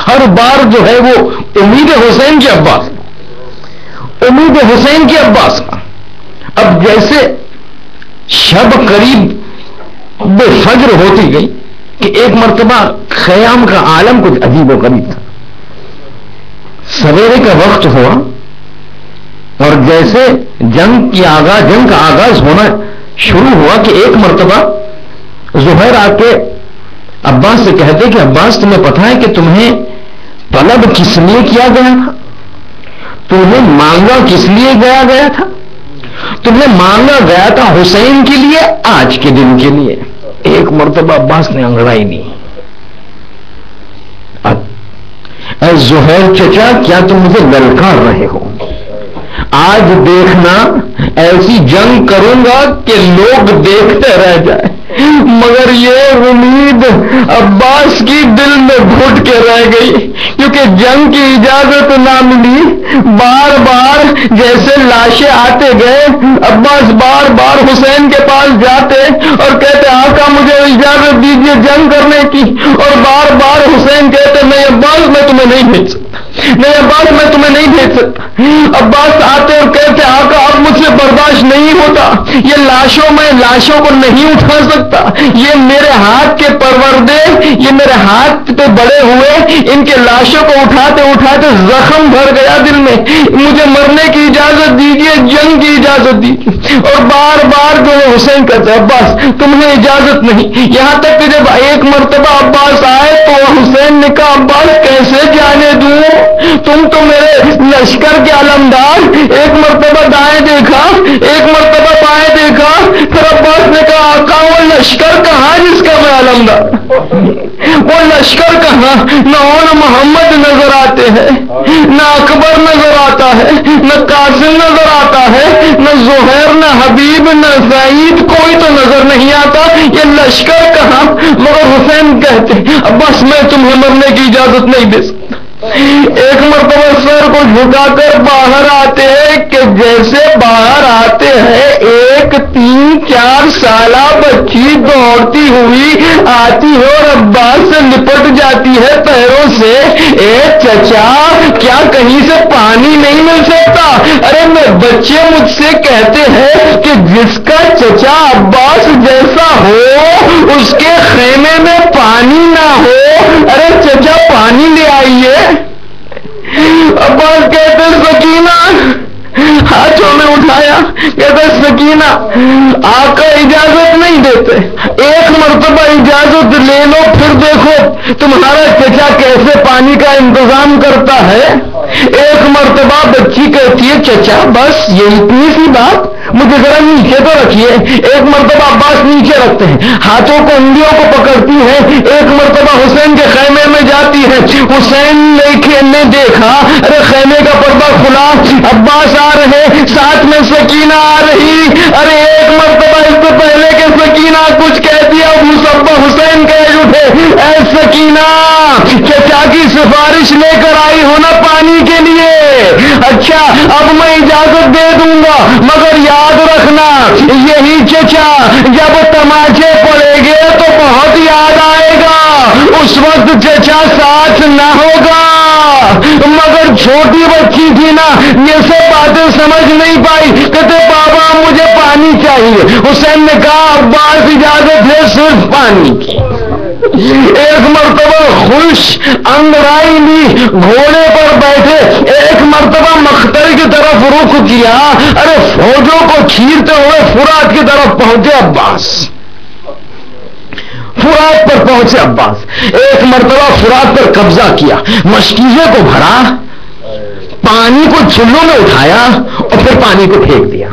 ہر بار جو ہے وہ امید حسین کے عباس، امید حسین کے عباس کا. اب جیسے شب قریب بے فجر ہوتی گئی کہ ایک مرتبہ خیام کا عالم کچھ عجیب و غریب تھا. سویرے کا وقت ہوا اور جیسے جنگ کا آغاز ہونا شروع ہوا کہ ایک مرتبہ زہیر آ کے عباس سے کہتے کہ عباس تمہیں پتہ ہے کہ تمہیں طلب کس لیے کیا گیا تھا؟ تمہیں مانگا کس لیے گیا تھا؟ تمہیں مانگا گیا تھا حسین کے لیے، آج کے دن کے لیے. ایک مرتبہ عباس نے انگڑائی نہیں. اے زہیر چچا، کیا تم مجھے للکار رہے ہو؟ آج دیکھنا ایسی جنگ کروں گا کہ لوگ دیکھتے رہ جائیں. مگر یہ امید عباس کی دل میں گھٹ کے رہ گئی، کیونکہ جنگ کی اجازت نہ ملی. بار بار جیسے لاشیں آتے گئے، عباس بار بار حسین کے پاس جاتے اور کہتے آقا مجھے اجازت دیجیے جنگ کرنے کی، اور بار بار حسین کہتے نہیں عباس میں تمہیں نہیں بھیج سکتا، نہیں عباس میں تمہیں نہیں بھیج سکتا. عباس آتے اور کہتے آقا اب مجھ سے برداشت نہیں ہوتا، یہ لاشوں کو نہیں اٹھا سکتا، یہ میرے ہاتھ کے پروردے، یہ میرے ہاتھ پہ بڑے ہوئے، ان کے لاشوں کو اٹھاتے اٹھاتے زخم بھر گیا دل میں، مجھے مرنے کی اجازت دیجیے، جنگ کی اجازت دیجیے. اور بار بار جو ہے حسین کہتے عباس تمہیں اجازت نہیں. یہاں تک کہ جب ایک مرتبہ عباس آئے تو حسین نے کہا عباس کیسے جانے دوں، تم تو میرے لشکر کے علمدار. ایک مرتبہ دائیں دیکھا، ایک مرتبہ بائیں دیکھا، پھر عباس نے کہا آقا وہ لشکر کہاں جس کا میں علمدار، وہ لشکر کہاں؟ نہ محمد نظر آتے ہیں، نہ اکبر نظر آتا ہے، نہ قاسم نظر آتا ہے، نہ زہیر، نہ حبیب، نہ سعید، کوئی تو نظر نہیں آتا، یہ لشکر کہاں؟ مگر حسین کہتے عباس میں تمہیں مرنے کی اجازت نہیں دے سکتا. ایک مرتبہ سر کو جھکا کر باہر آتے ہیں کہ جیسے باہر آتے ہیں ایک 3-4 سالہ بچی دوڑتی ہوئی آتی ہے اور عباس سے لپٹ جاتی ہے پیروں سے. اے چچا کیا کہیں سے پانی نہیں مل سکتا؟ ارے بچے مجھ سے کہتے ہیں کہ جس کا چچا عباس جیسا ہو اس کے خیمے میں پانی نہ ہو. ارے چچا پانی لے آئیے. عباس کہتے سکینہ، ہاتھوں میں اٹھایا، کہتے سکینہ آقا اجازت نہیں دیتے، ایک مرتبہ اجازت لے لو پھر دیکھو تمہارا چچا کیسے پانی کا انتظام کرتا ہے. ایک مرتبہ بچی کہتی ہے چچا بس یہ اتنی سی بات، مجھے ذرا نیچے تو رکھیے. ایک مرتبہ عباس نیچے رکھتے ہیں، ہاتھوں کو انگلیوں کو پکڑتی ہے. ایک مرتبہ حسین کے خیمے میں جاتی ہے. حسین نے دیکھا، ارے خیمے کا پردہ کھلا، عباس آ رہے، ساتھ میں سکینہ آ رہی. ارے ایک مرتبہ اس سے پہلے کہ سکینہ کچھ کہہ دیا حسین کہہ اٹھے اے سکینہ چچا کی سفارش لے کر آئی ہو نا پانی کے لیے؟ اچھا اب میں اجازت دے دوں گا، مگر یاد رکھنا یہی چچا جب تماچے پڑے گے تو بہت یاد آئے گا، اس وقت چچا ساتھ نہ ہوگا. مگر چھوٹی بچی تھی نا، یہ سب باتیں سمجھ نہیں پائی، کہتے بابا مجھے پانی چاہیے. حسین نے کہا عباس اجازت ہے صرف پانی کی. ایک مرتبہ خوش انگڑائی لی، گھوڑے پر بیٹھے، ایک مرتبہ مختر کی طرف رخ کیا. ارے فوجوں کو چیرتے ہوئے فرات کی طرف پہنچے عباس، فرات پر پہنچے عباس. ایک مرتبہ فرات پر قبضہ کیا، مشکیزے کو بھرا، پانی کو چلوں میں اٹھایا اور پھر پانی کو پھینک دیا.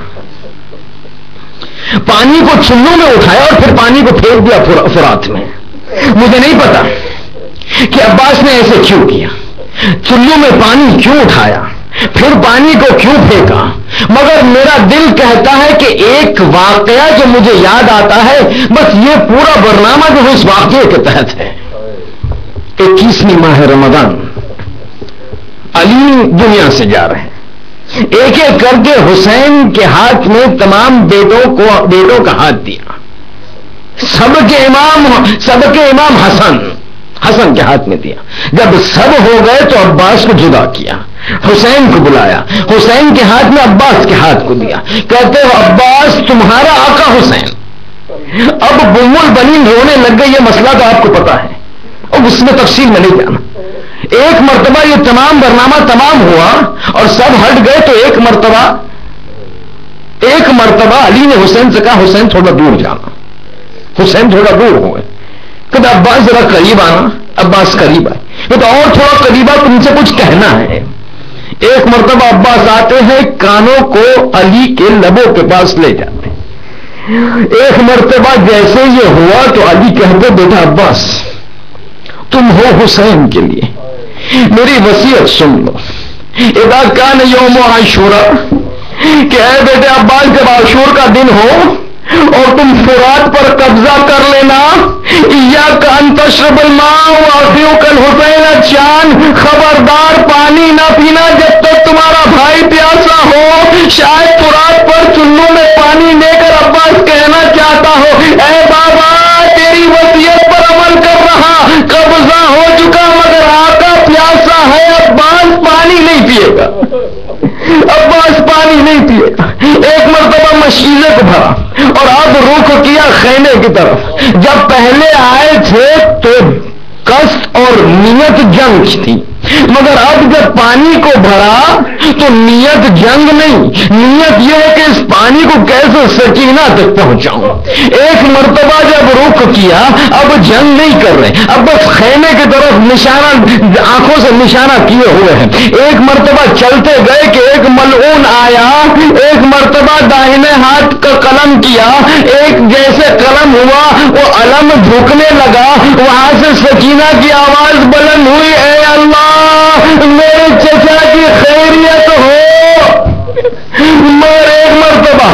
پانی کو چلوں میں اٹھایا اور پھر پانی کو پھینک دیا فرات میں. مجھے نہیں پتا کہ عباس نے ایسے کیوں کیا، چلوں میں پانی کیوں اٹھایا، پھر پانی کو کیوں پھینکا، مگر میرا دل کہتا ہے کہ ایک واقعہ جو مجھے یاد آتا ہے، بس یہ پورا برنامہ جو اس واقعے کے تحت ہے۔ 21ویں ماہ رمضان، علی دنیا سے جا رہے ہیں، ایک ایک کر کے حسین کے ہاتھ میں تمام بیٹوں کا ہاتھ دیا، سب کے امام حسن کے ہاتھ میں دیا۔ جب سب ہو گئے تو عباس کو جدا کیا، حسین کو بلایا، حسین کے ہاتھ میں عباس کے ہاتھ کو دیا، کہتے ہو عباس تمہارا آقا حسین۔ اب بم البنین رونے لگ گئے، یہ مسئلہ تو آپ کو پتا ہے اور اس میں تفصیل میں نہیں جانا۔ ایک مرتبہ یہ تمام برنامہ تمام ہوا اور سب ہٹ گئے تو ایک مرتبہ علی نے حسین سے کہا حسین تھوڑا دور جانا، حسین تھوڑا دور ہو گئے، کہ عباس ذرا قریب آنا، عباس قریب آئے، کہ اور تھوڑا قریب آ، تم سے کچھ کہنا ہے۔ ایک مرتبہ عباس آتے ہیں، کانوں کو علی کے لبوں کے پاس لے جاتے ہیں۔ ایک مرتبہ جیسے یہ ہوا تو علی کہتے بیٹا عباس تم ہو حسین کے لیے میری وصیت سن لو، اذا کان یوم عاشورا، کہ اے بیٹے عباس جب عاشور کا دن ہو اور تم فرات پر قبضہ کر لینا، ایاک ان تشرب الماء وافیوک الحسین چاند، خبردار پانی نہ پینا جب تک تمہارا بھائی پیاسا ہو۔ شاید فرات پر چلوں میں پانی لے کر عباس کہنا چاہتا ہو اے بابا تیری وصیت پر عمل کر رہا، قبضہ ہو چکا مگر آقا پیاسا ہے، عباس پانی نہیں پیے گا، عباس پانی نہیں پیے گا۔ ایک مرتبہ مشیزے کو بھرا اور اب رخ کیا خیمے کی طرف۔ جب پہلے آئے تھے تو قصد اور نیت جنگ تھی، مگر اب جب پانی کو بھرا تو نیت جنگ نہیں، نیت یہ ہے کہ اس پانی کو کیسے سکینہ تک پہنچاؤں۔ ایک مرتبہ جب رخ کیا اب جنگ نہیں کر رہے، اب بس خیمے کی طرف نشانہ، آنکھوں سے نشانہ کیے ہوئے ہیں۔ ایک مرتبہ چلتے گئے کہ ایک ملعون آیا، ایک مرتبہ داہنے ہاتھ کا قلم کیا، ایک جیسے قلم ہوا وہ علم جھکنے لگا، وہاں سے سکینہ کی آواز بلند ہوئی اے اللہ میرے چچا کی خیریت ہو۔ مگر ایک مرتبہ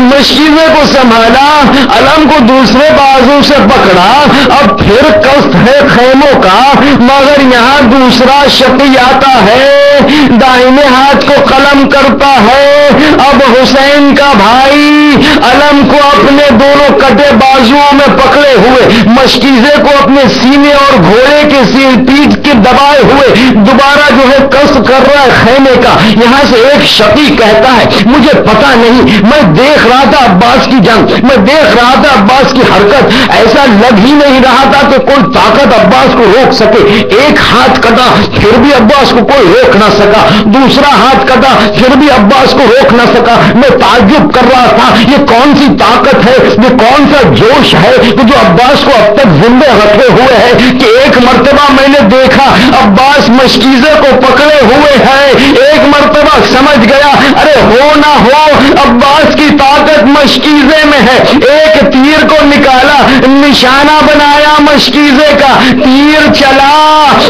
مشیزے کو سنبھالا، علم کو دوسرے بازو سے پکڑا، اب پھر قصد ہے خیموں کا، مگر یہاں دوسرا شقی آتا ہے، دائنے ہاتھ کو قلم کرتا ہے۔ اب حسین کا بھائی علم کو اپنے دونوں کٹے بازوؤں میں پکڑے ہوئے، مشکیزے کو اپنے سینے اور گھوڑے کے پیٹھ کے دبائے ہوئے دوبارہ جو ہے قصد کر رہا ہے خیمے کا۔ یہاں سے ایک شقی کہتا ہے مجھے پتا نہیں، میں دیکھ رہا تھا عباس کی جنگ، میں دیکھ رہا تھا عباس کی حرکت، ایسا لگ ہی نہیں رہا تھا کہ کوئی طاقت عباس کو روک سکے۔ ایک ہاتھ کٹا پھر بھی عباس کو کوئی روک نہ سکا، دوسرا ہاتھ کٹا پھر بھی عباس کو روک نہ سکا۔ میں تعجب کر رہا تھا یہ کون سی طاقت ہے، یہ کون سا جوش ہے کہ جو عباس کو اب تک زندہ رکھے ہوئے ہے، کہ ایک مرتبہ میں نے دیکھا عباس مشکیزے کو پکڑے ہوئے ہے، ایک مرتبہ سمجھ گیا ارے ہو نہ ہو عباس کی طاقت مشکیزے میں ہے۔ ایک تیر کو نکالا، نشانہ بنایا مشکیزے کا، تیر چلا،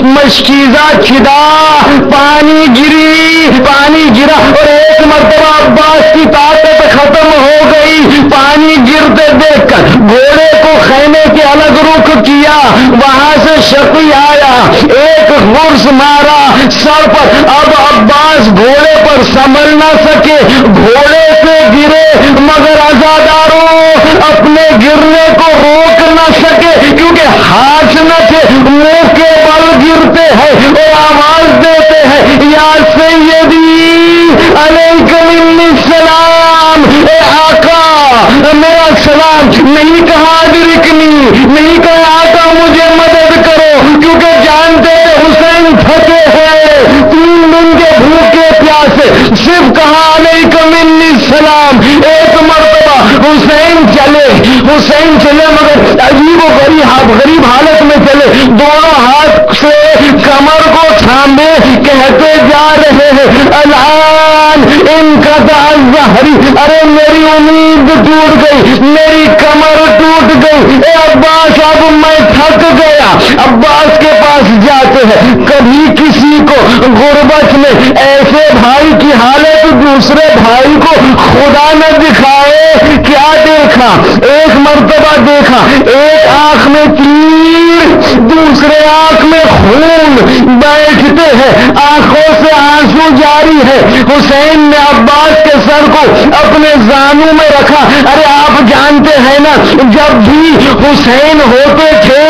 مشکیزہ چھدا، پانی گرا اور ایک مرتبہ عباس کی طاقت ختم ہو گئی۔ پانی گرتے دیکھ کر گھوڑے کو خیمے کے الگ رخ کیا، وہاں سے شقی آیا، ایک غرس مارا سر پر، اب عباس گھوڑے پر سنبھل نہ سکے، گھوڑے سے گرے مگر عزاداروں اپنے گرنے کو روک نہ سکے کیونکہ ہاتھ نہ تھے، منہ کے بل گرتے ہیں اور آواز دیتے ہیں یا سیدی علیکم السلام، اے آقا میرا سلام۔ نہیں کہا ادرکنی، نہیں کہا آقا مجھے مدد کرو، کیونکہ جانتے حسین تھکے ہیں، 3 دن کے بھوکے پیاسے، صرف کہا علیکم السلام۔ ایک مرتبہ حسین چلے مگر عجیب و غریب حالت میں چلے، دونوں ہاتھ سے کمر کو تھامے کہتے جا رہے ہیں الان انقطع الظہری، ارے میری امید ٹوٹ گئی، میری کمر ٹوٹ گئی، اے عباس اب میں تھک گیا۔ عباس کے پاس جاتے ہیں، کبھی کسی کو غربت میں ایسے بھائی کی حالت دوسرے بھائی کو خدا نے دکھائے کیا دیکھا؟ ایک مرتبہ دیکھا ایک آنکھ میں تیر دوسرے آنکھ میں خون بیٹھتے ہیں، آنکھوں سے آنسو جاری ہے۔ حسین نے عباس کے سر کو اپنے زانوں میں رکھا۔ ارے آپ جانتے ہیں نا، جب بھی حسین ہوتے تھے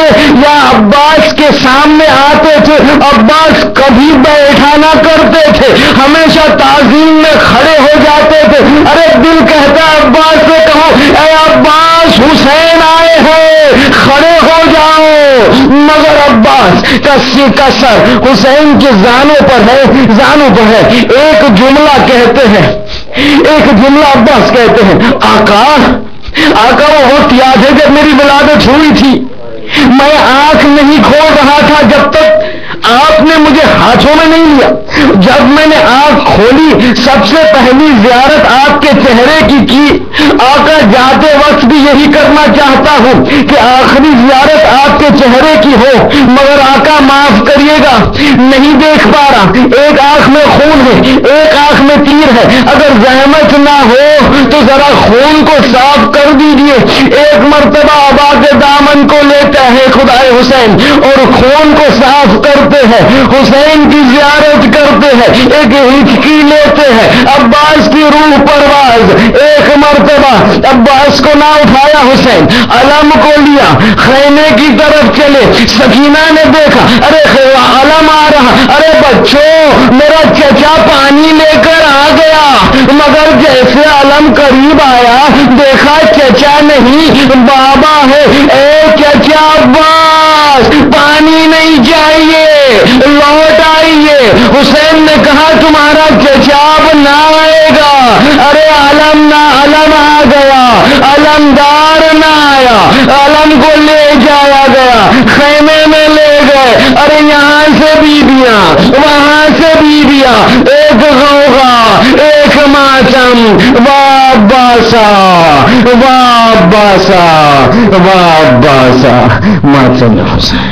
یا عباس کے سامنے آتے تھے، عباس کبھی بیٹھا نہ کرتے تھے، ہمیشہ تعظیم میں کھڑے ہو جاتے تھے۔ ارے دل کہتا عباس سے کہو اے عباس حسین آئے ہیں، کھڑے ہو جاؤ، مگر عباس کا سر حسین کے زانوں پر ہے۔ ایک جملہ کہتے ہیں، ایک جملہ عباس کہتے ہیں، آقا وہ وقت یاد ہے جب میری ولادت ہوئی تھی، میں آنکھ نہیں کھول رہا تھا جب تک آپ نے مجھے ہاتھوں میں نہیں لیا۔ جب میں نے آنکھ کھولی سب سے پہلی زیارت آپ کے چہرے کی آقا جاتے وقت بھی یہی کرنا چاہتا ہوں کہ آخری زیارت آپ کے چہرے کی ہو، مگر آقا معاف کریے گا نہیں دیکھ پا رہا، ایک آنکھ میں خون ہے ایک آنکھ میں تیر ہے، اگر زحمت نہ ہو تو ذرا خون کو صاف کر دیجئے۔ ایک مرتبہ آبا کے دامن کو لیتا ہے خدائے حسین اور خون کو صاف کرتے ہیں، حسین کی زیارت کرتے ہیں، ایک ہچکی لیتے ہیں، عباس کی روح پرواز۔ ایک مرتبہ عباس کو نہ اٹھایا حسین، علم کو لیا، خیمے کی طرف چلے، سکینہ نے دیکھا ارے علم آ رہا، ارے بچوں میرا چچا پانی لے کر آ گیا، مگر جیسے علم قریب آیا دیکھا چچا نہیں بابا ہے۔ اے چچا عباس پانی نہیں چاہیے، لوٹ آئیے۔ حسین نے کہا تمہارا چچا اب نہ آئے گا، ارے علم آ گیا، علمدار نہ آیا، علم کو لے جایا گیا، خیمے میں لے گئے، ارے یہاں سے بیویاں وہاں سے بیویاں، ایک غوغا ایک ماتم، واہ باسا واہ باسا واہ باسا ماتم حسین۔